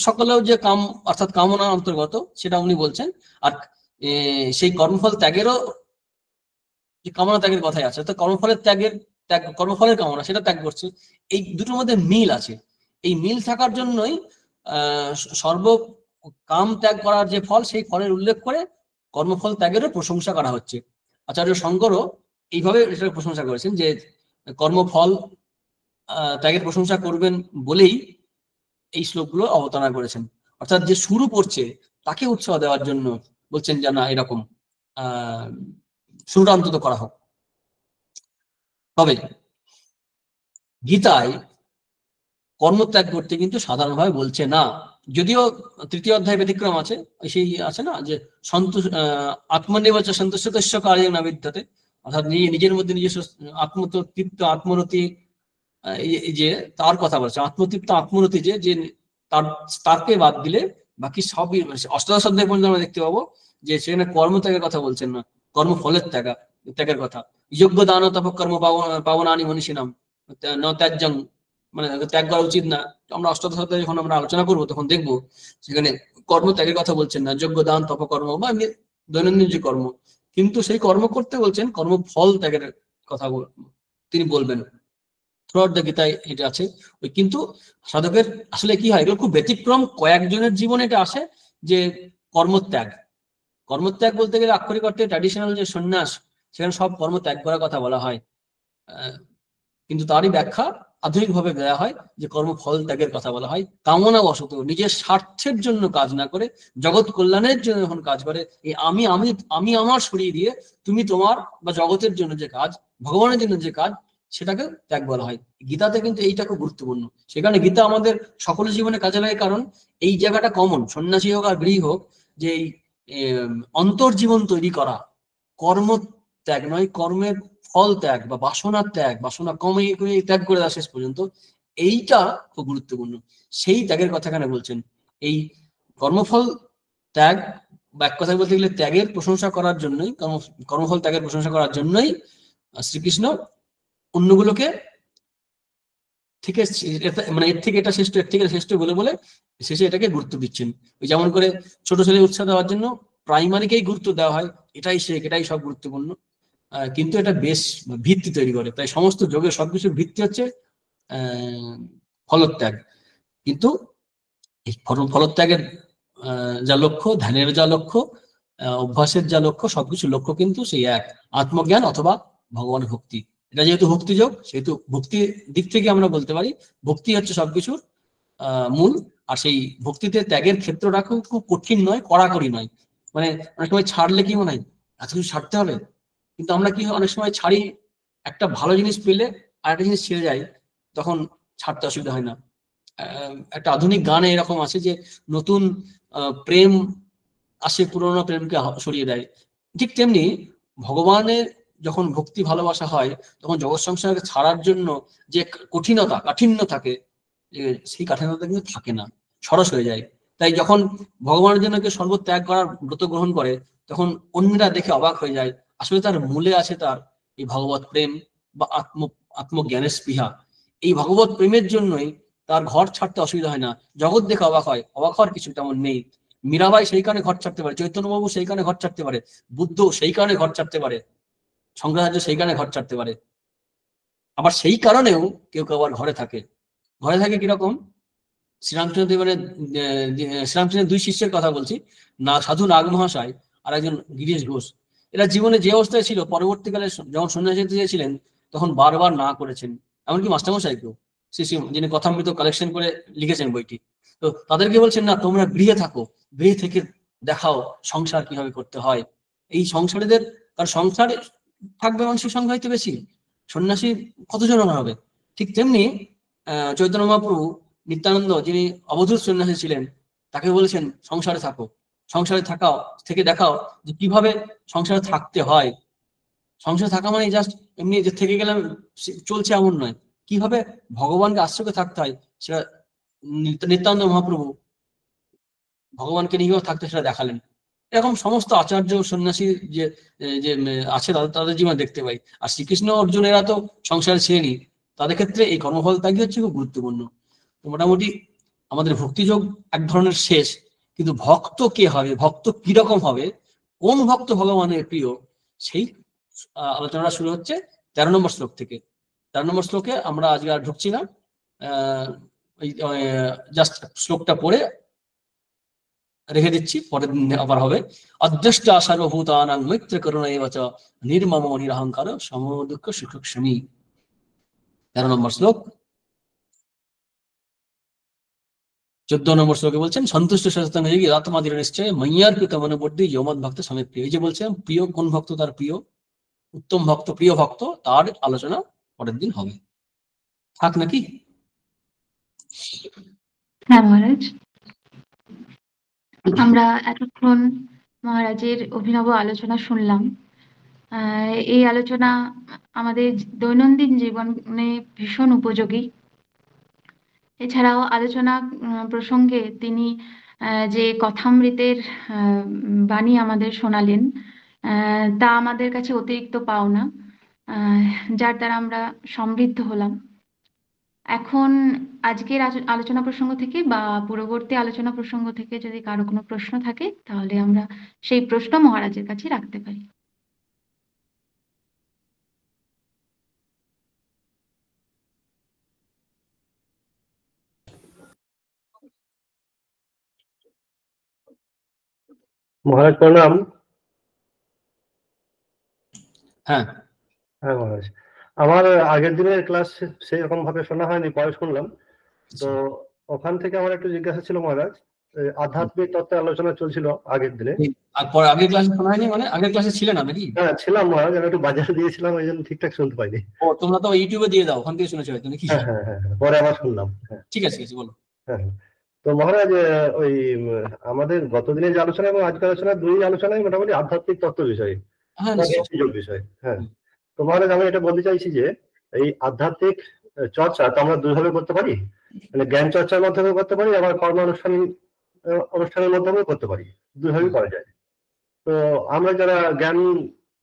সকলেও যে কাম অর্থাৎ কামনার অন্তর্গত, সেটা উনি বলছেন। আর সেই কর্মফল ত্যাগেরও যে কামনা ত্যাগের কথাই আছে, তো কর্মফলের ত্যাগ, কর্মফলের কামনা সেটা ত্যাগ করছে। এই দুটোর মধ্যে মিল আছে। এই মিল থাকার জন্যই সর্ব কাম ত্যাগ করার যে ফল, সেই ফলের উল্লেখ করে কর্মফল ত্যাগেরও প্রশংসা করা হচ্ছে। আচার্য শঙ্করও এইভাবে এটার প্রশংসা করেছেন, যে কর্মফল ত্যাগের প্রশংসা করবেন বলেই এই শ্লোকগুলো অবতারণা করেছেন। অর্থাৎ যে শুরু করছে তাকে উৎসাহ দেওয়ার জন্য বলছেন যে না, এরকম শুরুটা অন্তত করা হোক। তবে গীতায় কর্মত্যাগ করতে কিন্তু সাধারণভাবে বলছে না, যদিও তৃতীয় অধ্যায় ব্যতিক্রম আছে, সেই আছে না যে আত্মনির্বাচ সন্তুষ্ট কার্য না বিদ্যতে, অর্থাৎ নিজের মধ্যে নিজস্ব আত্মতৃপ্ত আত্মরতি, এই যে তার কথা বলছে, আত্মতৃপ্ত আত্মরতি, যে তারকে বাদ দিলে বাকি সবই, অষ্টাদশ অধ্যায় পর্যন্ত আমরা দেখতে পাবো যে সেখানে কর্মত্যাগের কথা বলছেন না, কর্মফলের ত্যাগের কথা। যোগ্য দান তপ কর্ম পাবনানি মনীষিনাম ন ত্যাজ্যং, মানে ত্যাগ করা উচিত না। আমরা অষ্টাদশ অধ্যায় যখন আমরা আলোচনা করবো তখন দেখবো সেখানে কর্মত্যাগের কথা বলছেন না, যোগ্য দান তপকর্ম বা দৈনন্দিন যে কর্ম, কিন্তু সেই কর্ম করতে বলছেন, কর্মফল ত্যাগের কথা তিনি বলবেন। থ্রুআউট দ্য গীতায় এটা আছে। ওই কিন্তু সাধকের আসলে কি হয়, এগুলো খুব ব্যতিক্রম, কয়েকজনের জীবনে এটা আসে যে কর্মত্যাগ। কর্মত্যাগ বলতে গেলে আক্ষরিক অর্থে ট্র্যাডিশনাল যে সন্ন্যাস, সেখানে সব কর্ম ত্যাগ করার কথা বলা হয়, কিন্তু তারই ব্যাখ্যা আধুনিকভাবে দেওয়া হয় যে কর্মফল ত্যাগের কথা বলা হয়। কামনা বশত নিজের স্বার্থের জন্য কাজ না করে জগৎ কল্যাণের জন্য যখন কাজ করে, এই আমি আমি আমি আমার সরিয়ে দিয়ে তুমি তোমার বা জগতের জন্য যে কাজ, ভগবানের জন্য যে কাজ, সেটাকে ত্যাগ বলা হয়। গীতাতে কিন্তু এইটা খুব গুরুত্বপূর্ণ। সেখানে গীতা আমাদের সকলের জীবনে কাজে লাগে, কারণ এই জায়গাটা কমন, সন্ন্যাসী হোক আর গৃহী হোক, যে এই অন্তর্জীবন তৈরি করা, কর্ম ত্যাগ নয়, কর্মের ফল ত্যাগ বা বাসনার ত্যাগ, বাসনা কমে ত্যাগ করে দেওয়া শেষ পর্যন্ত, এইটা খুব গুরুত্বপূর্ণ। সেই ত্যাগের কথা এখানে বলছেন। এই কর্মফল ত্যাগ বা এক কথায় বলতে গেলে ত্যাগের প্রশংসা করার জন্যই, কর্মফল ত্যাগের প্রশংসা করার জন্যই শ্রীকৃষ্ণ অন্যগুলোকে থেকে মানে এর থেকে এটা শ্রেষ্ঠ, এর থেকে শ্রেষ্ঠ বলে বলে শেষে এটাকে গুরুত্ব দিচ্ছেন। ওই যেমন করে ছোট ছেলে উৎসাহ দেওয়ার জন্য প্রাইমারিকেই গুরুত্ব দেওয়া হয়, এটাই শেখ, এটাই সব গুরুত্বপূর্ণ, কিন্তু এটা বেশ ভিত্তি তৈরি করে। তাই সমস্ত যোগের সবকিছুর ভিত্তি হচ্ছে ফলত্যাগ। কিন্তু এই ফলত্যাগের যা লক্ষ্য, ধ্যানের যা লক্ষ্য, অভ্যাসের যা লক্ষ্য, সবকিছু লক্ষ্য কিন্তু সেই এক, আত্মজ্ঞান অথবা ভগবানের ভক্তি। এটা যেহেতু ভক্তিযোগ, সেহেতু ভক্তির দিক থেকে আমরা বলতে পারি ভক্তি হচ্ছে সবকিছুর মূল। আর সেই ভক্তিতে ত্যাগের ক্ষেত্রটা খুব কঠিন নয়, কড়াকড়ি নয়। মানে অনেক সময় ছাড়লে কি মনে হয় এত কিছু ছাড়তে হবে, কিন্তু আমরা কি অনেক সময় ছাড়ি, একটা ভালো জিনিস পেলে আর একটা জিনিস ছেড়ে যায়, তখন ছাড়তে অসুবিধা হয় না। একটা আধুনিক গানে এরকম আছে যে নতুন প্রেম আসে, পুরোনো প্রেমকে সরিয়ে দেয়। ঠিক তেমনি ভগবানের যখন ভক্তি ভালোবাসা হয়, তখন জগৎ সংসারকে ছাড়ার জন্য যে কাঠিন্য থাকে, সেই কাঠিন্যতা কিন্তু থাকে না, সরস হয়ে যায়। তাই যখন ভগবানের জন্য কেউ সর্বত্যাগ করার ব্রত গ্রহণ করে, তখন অন্যরা দেখে অবাক হয়ে যায়, আসলে তার মূলে আছে তার এই ভগবত প্রেম বা আত্মজ্ঞানের স্পৃহা। এই ভগবত প্রেমের জন্যই তার ঘর ছাড়তে অসুবিধা হয় না, জগৎ দেখে অবাক হয়, অবাক হওয়ার কিছু তেমন নেই। মীরাবাই সেই কারণে ঘর ছাড়তে পারে, চৈতন্যবাবু সেই কারণে ঘর ছাড়তে পারে, বুদ্ধ সেই কারণে ঘর ছাড়তে পারে, শঙ্করাচার্য সেই কারণে ঘর ছাড়তে পারে। আবার সেই কারণেও কেউ কেউ আবার ঘরে থাকে কিরকম, শ্রীরামচন্দ্র মানে শ্রীরামচন্দ্রের দুই শিষ্যের কথা বলছি, না সাধু নাগ মহাশয় আর একজন গিরিশ ঘোষ। এরা জীবনে যে অবস্থায় ছিল, পরবর্তীকালে যখন সন্ন্যাসী চেয়েছিলেন তখন বারবার না করেছেন। এমনকি মাস্টারমশাইকেও, যিনি কথামৃত কালেকশন করে লিখেছেন বইটি, তো তাদেরকে বলছেন না, তোমরা গৃহে থাকো, গৃহে থেকে দেখাও সংসার কিভাবে করতে হয়। এই সংসারীদের, কারণ সংসারে থাকবে মানুষের সংখ্যা হয়তো বেশি, সন্ন্যাসী কতজন হবে। ঠিক তেমনি চৈতন্য মহাপ্রভু নিত্যানন্দ, যিনি অবধূত সন্ন্যাসী ছিলেন, তাকে বলেছেন সংসারে থাকো, সংসারে থাকাও, থেকে দেখাও যে কিভাবে সংসারে থাকতে হয়। সংসারে থাকা মানে জাস্ট এমনি যে থেকে গেলাম চলছে এমন নয়, কিভাবে ভগবানকে আশ্রয় করে থাকতে হয় সেটা নিত্যানন্দ মহাপ্রভু ভগবানকে নিয়েও থাকতে সেটা দেখালেন। এরকম সমস্ত আচার্য সন্ন্যাসী যে যে আছে তাদের জীবনে দেখতে পাই। আর শ্রীকৃষ্ণ অর্জুন এরা তো সংসারে ছিলেনই, তাদের ক্ষেত্রে এই কর্মফল ত্যাগই হচ্ছে খুব গুরুত্বপূর্ণ। তো মোটামুটি আমাদের ভক্তিযোগ এক ধরনের শেষ, কিন্তু ভক্ত কে হবে, ভক্ত কিরকম হবে, কোন ভক্ত ভগবানের প্রিয়, সেই আলোচনাটা শুরু হচ্ছে 13 নম্বর শ্লোক থেকে। 13 নম্বর শ্লোকে আমরা আজকে আর ঢুকছি না, জাস্ট শ্লোকটা পড়ে রেখে দিচ্ছি, পরের দিন আবার হবে। অদ্রষ্টা সর্বভূতানাং মৈত্র করুণা এব চ নির্মম নিরহংকার সমদুঃখ সুখক্ষমী। 13 নম্বর শ্লোক। 14 নম্বর শ্লোকে বলছেন সন্তুষ্ট সচেতন যোগী আত্মাদির নিশ্চয় মయ్యాর কৃত মনোবুদ্ধি যৌমদ ভক্ত সমেত প্রিয়। এই যে বলছেন প্রিয় কোন ভক্ত, তার প্রিয় উত্তম ভক্ত, প্রিয় ভক্ত, তার আলোচনা পরের দিন হবে। থাক নাকি?
হ্যাঁ মহারাজ, আমরা এতক্ষণ মহারাজের অভিনব আলোচনা শুনলাম। এই আলোচনা আমাদের দৈনন্দিন জীবনে ভীষণ উপযোগী। এছাড়াও আলোচনা প্রসঙ্গে তিনি যে কথামৃতের বাণী আমাদের শোনালেন, তা আমাদের কাছে অতিরিক্ত পাওনা, যার দ্বারা আমরা সমৃদ্ধ হলাম। এখন আজকের আলোচনা প্রসঙ্গ থেকে বা পূর্ববর্তী আলোচনা প্রসঙ্গ থেকে যদি কারো কোনো প্রশ্ন থাকে, তাহলে আমরা সেই প্রশ্ন মহারাজের কাছে রাখতে পারি।
মহারাজ প্রণাম।
হ্যাঁ
হ্যাঁ মহারাজ, আমার আগের দিনের ক্লাস সেরকম ভাবে শোনা হয়নি, পরে শুনলাম। তো ওখান থেকে আমার একটু জিজ্ঞাসা ছিল মহারাজ, আধ্যাত্মিক তত্ত্বের আলোচনা চলছিল আগের দিনে।
আগের ক্লাসে শোনা হয়নি মানে আগের ক্লাসে ছিলেন নাকি?
হ্যাঁ ছিলাম মহারাজ, আমি একটু বাজারে দিয়েছিলাম, ওই জন্য ঠিকঠাক শুনতে পাইনি।
ও তোমরা তো ইউটিউবে দিয়ে দাও, ওখান থেকে শুনেছো হয়তো নাকি?
হ্যাঁ হ্যাঁ হ্যাঁ, পরে আবার শুনলাম। হ্যাঁ
ঠিক আছে বলো।
হ্যাঁ, তো মহারাজ ওই আমাদের গতদিনের যে আলোচনা এবং আজকের আলোচনা, দুই আলোচনায় মোটামুটি আধ্যাত্মিক তত্ত্ব বিষয়ে, ভক্তিযোগ বিষয়। হ্যাঁ, তো মহারাজ আমি এটা বলতে চাইছি যে এই আধ্যাত্মিক চর্চা তো আমরা দুইভাবে করতে পারি, মানে জ্ঞান চর্চার মাধ্যমে করতে পারি, আবার কর্ম অনুষ্ঠানের মাধ্যমে করতে পারি, দুইভাবেই করা যায়। তো আমরা যারা জ্ঞান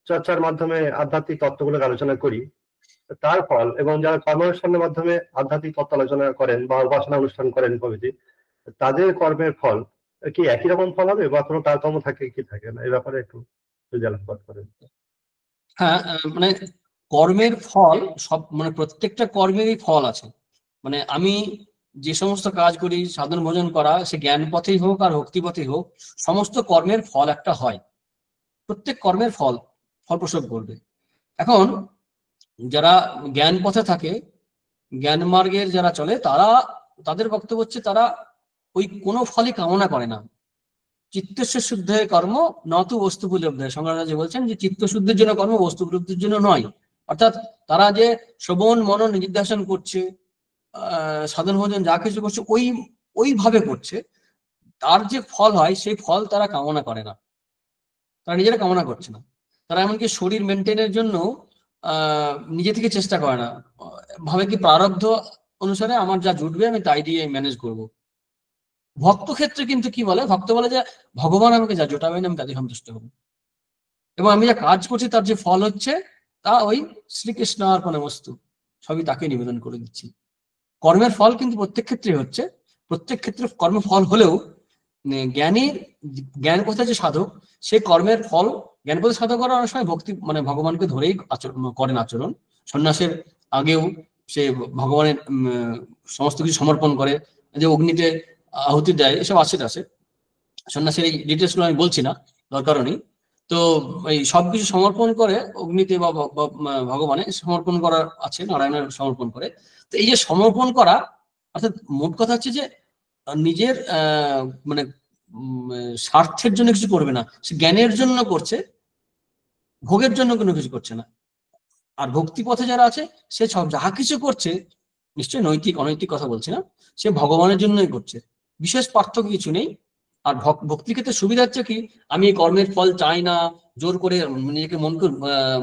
চর্চার মাধ্যমে আধ্যাত্মিক তত্ত্বগুলোর আলোচনা করি তার ফল, এবং যারা কর্মানুষ্ঠানের মাধ্যমে আধ্যাত্মিক তত্ত্ব আলোচনা করেন বা উপাসনা অনুষ্ঠান করেন প্রভৃতি, তাদের কর্মের ফল কি একই রকম ফল হবে বা কোনো তারতম্য থাকে কি থাকে না, এই ব্যাপারে একটু আলোকপাত করেন।
হ্যাঁ, মানে কর্মের ফল সব, মানে প্রত্যেকটা কর্মেরই ফল আছে। মানে আমি যে সমস্ত কাজ করি, সাধন ভোজন করা, সে জ্ঞান পথেই হোক আর ভক্তি পথেই হোক, সমস্ত কর্মের ফল একটা হয়। প্রত্যেক কর্মের ফল ফলপ্রসব করবে। এখন যারা জ্ঞান পথে থাকে, জ্ঞান মার্গের যারা চলে, তাদের বক্তব্য হচ্ছে তারা ওই কোনো ফলই কামনা করে না। চিত্তস্য শুদ্ধের কর্ম নতু বস্তু উপলব্ধ। শঙ্করাচার্য বলছেন যে চিত্তশুদ্ধির জন্য কর্ম, বস্তু উপলব্ধির জন্য নয়। অর্থাৎ তারা যে শ্রবণ মনন নিদিধ্যাসন করছে, সাধন ভোজন যা কিছু করছে, ওইভাবে করছে, তার যে ফল হয় সেই ফল তারা কামনা করে না, তারা নিজেরা কামনা করছে না। তারা এমনকি শরীর মেনটেনের জন্য নিজে থেকে চেষ্টা করে না, ভাবে কি প্রারব্ধ অনুসারে আমার যা জুটবে আমি তাই দিয়ে ম্যানেজ করব। ভক্ত ক্ষেত্রে কিন্তু কি বলে, ভক্ত বলে যে ভগবান আমাকে যা জোটাবেন আমি তাতে সন্তুষ্ট হব, এবং আমি যা কাজ করছি তার যে ফল হচ্ছে তা ওই শ্রীকৃষ্ণ অর্পণমস্তু, সবই তাকে নিবেদন করে দিচ্ছি। কর্মের ফল কিন্তু প্রত্যেক ক্ষেত্রে হচ্ছে, প্রত্যেক ক্ষেত্রে কর্মফল হলেও জ্ঞান পথে যে সাধক, সে কর্মের ফল জ্ঞান পথে সাধক করার অনেক সময় ভক্তি, মানে ভগবানকে ধরেই করেন আচরণ। সন্ন্যাসের আগেও সে ভগবানের সমস্ত কিছু সমর্পণ করে, যে অগ্নিতে আহুতি দেয়, এসব আছে। সন্ন্যাসের এই ডিটেলস গুলো আমি বলছি না, দরকারও নেই। তো এই সবকিছু সমর্পণ করে অগ্নিতে বা ভগবানে সমর্পণ করা আছে, নারায়ণের সমর্পণ করে। তো এই যে সমর্পণ করা, অর্থাৎ মোট কথা হচ্ছে যে নিজের মানে স্বার্থের জন্য কিছু করবে না, সে জ্ঞানের জন্য করছে, ভোগের জন্য কোনো কিছু করছে না। আর ভক্তি পথে যারা আছে সে সব যাহা কিছু করছে, নিশ্চয়ই নৈতিক অনৈতিক কথা বলছি না, সে ভগবানের জন্যই করছে, বিশেষ পার্থক্য কিছু নেই। আর ভক্তির ক্ষেত্রে সুবিধা হচ্ছে কি, আমি এই কর্মের ফল চাই না, জোর করে নিজেকে মনকে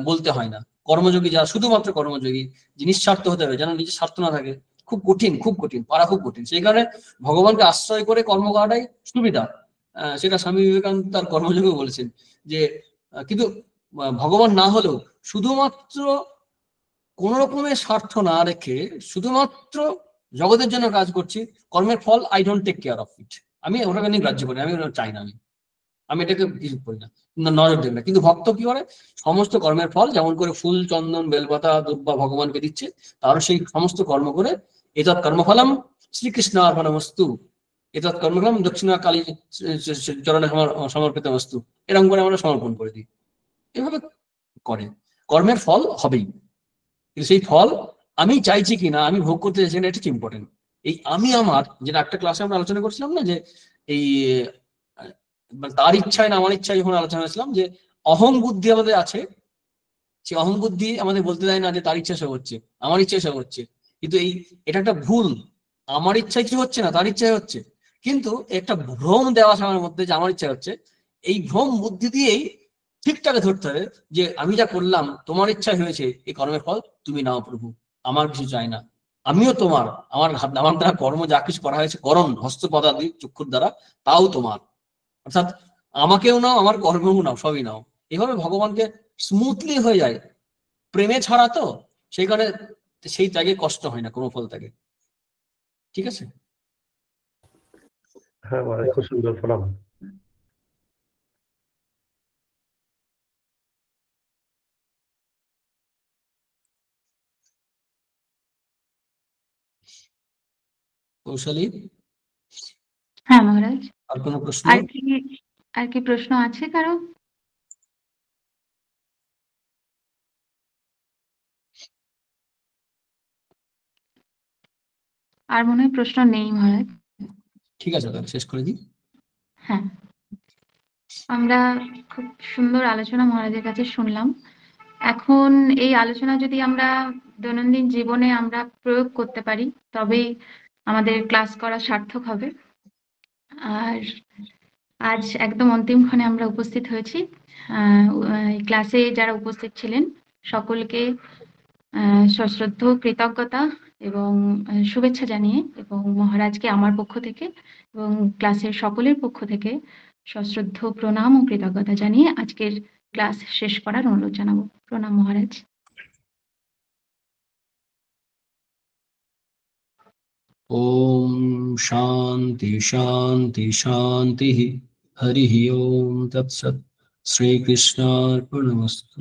বলতে হয় না। কর্মযোগী যারা, শুধুমাত্র কর্মযোগী, যে নিঃস্বার্থ হতে হবে, যেন নিজের স্বার্থ না থাকে, খুব কঠিন, খুব কঠিন, পারা খুব কঠিন। সেই কারণে ভগবানকে আশ্রয় করে কর্ম করাটাই সুবিধা। সেটা স্বামী বিবেকানন্দ তার কর্মযোগে বলেছেন যে কিন্তু ভগবান না হলেও শুধুমাত্র কোন রকমের স্বার্থ না রেখে শুধুমাত্র জগতের জন্য কাজ করছি, কর্মের ফল I don't take care of it, আমি ওটাকে নিয়ে গ্রাহ্য করি, আমি ওটা চাই না, আমি এটাকে কিছু করি না, নজর দেব না। কিন্তু ভক্ত কি করে, সমস্ত কর্মের ফল যেমন করে ফুল, চন্দন, বেলপাতা, দুব্বা ভগবানকে দিচ্ছে, তারও সেই সমস্ত কর্ম করে এতৎ কর্মফলম শ্রীকৃষ্ণ অর্পণমস্তু, এতৎ কর্মফলম দক্ষিণা কালী চরণে সমর্পিত বস্তু, এরকম করে আমরা সমর্পণ করে দিই। এভাবে করে কর্মের ফল হবেই, কিন্তু সেই ফল আমি চাইছি কিনা, আমি ভোগ করতে চাইছি না, এটা হচ্ছে ইম্পর্টেন্ট। এই আমি আমার, যেটা একটা ক্লাসে আমরা আলোচনা করছিলাম না, যে এই তার ইচ্ছায় না আমার ইচ্ছায় যখন আলোচনা করেছিলাম, যে অহং বুদ্ধি আমাদের আছে, সেই অহং বুদ্ধি আমাদের বলতে দেয় না যে তার ইচ্ছা সব হচ্ছে, আমার ইচ্ছায় সব হচ্ছে। কিন্তু এটা একটা ভুল, আমার ইচ্ছায় কিছু হচ্ছে না, তার ইচ্ছায় হচ্ছে। কিন্তু একটা ভ্রম দেওয়া আমার মধ্যে যে আমার ইচ্ছা হচ্ছে, এই ভ্রম বুদ্ধি দিয়েই ঠিকঠাক ধরতে হবে যে আমি যা করলাম তোমার ইচ্ছায় হয়েছে, এই কর্মের ফল তুমি নাও প্রভু, আমার কিছু চাই না, আমিও তোমার, আমার দ্বারা কর্ম যা কিছু করা হয়েছে, করণ হস্তপদাদি চক্ষুর দ্বারা, তাও তোমার। অর্থাৎ আমাকেও নাও, আমার কর্মও নাও, সবই নাও। এভাবে ভগবানকে স্মুথলি হয়ে যায়, প্রেমে ছাড়া তো, সেই কারণে সেই ত্যাগে কষ্ট হয় না, কোনো ফল ত্যাগে। ঠিক আছে?
হ্যাঁ, খুব সুন্দর প্রণাম।
কৌশলী,
হ্যাঁ মহারাজ,
আর কোনো প্রশ্ন?
আর কি প্রশ্ন আছে কারো? আর মনে হয় প্রশ্ন নেই মহারাজ।
ঠিক আছে, তাহলে শেষ করে দিই।
হ্যাঁ, আমরা খুব সুন্দর আলোচনা মহারাজের কাছে শুনলাম। এখন এই আলোচনা যদি আমরা দৈনন্দিন জীবনে আমরা প্রয়োগ করতে পারি, তবেই আমাদের ক্লাস করা সার্থক হবে। আর আজ একদম অন্তিম ক্ষণে আমরা উপস্থিত হয়েছি। ক্লাসে যারা উপস্থিত ছিলেন সকলকে সশ্রদ্ধ কৃতজ্ঞতা এবং শুভেচ্ছা জানিয়ে, এবং মহারাজকে আমার পক্ষ থেকে এবং ক্লাসের সকলের পক্ষ থেকে সশ্রদ্ধ প্রণাম ও কৃতজ্ঞতা জানিয়ে আজকের ক্লাস শেষ করার অনুরোধ জানাবো। প্রণাম মহারাজ।
ওম শান্তি শান্তি শান্তি, হরি ওম তৎসৎ, শ্রীকৃষ্ণার্পণমস্তু।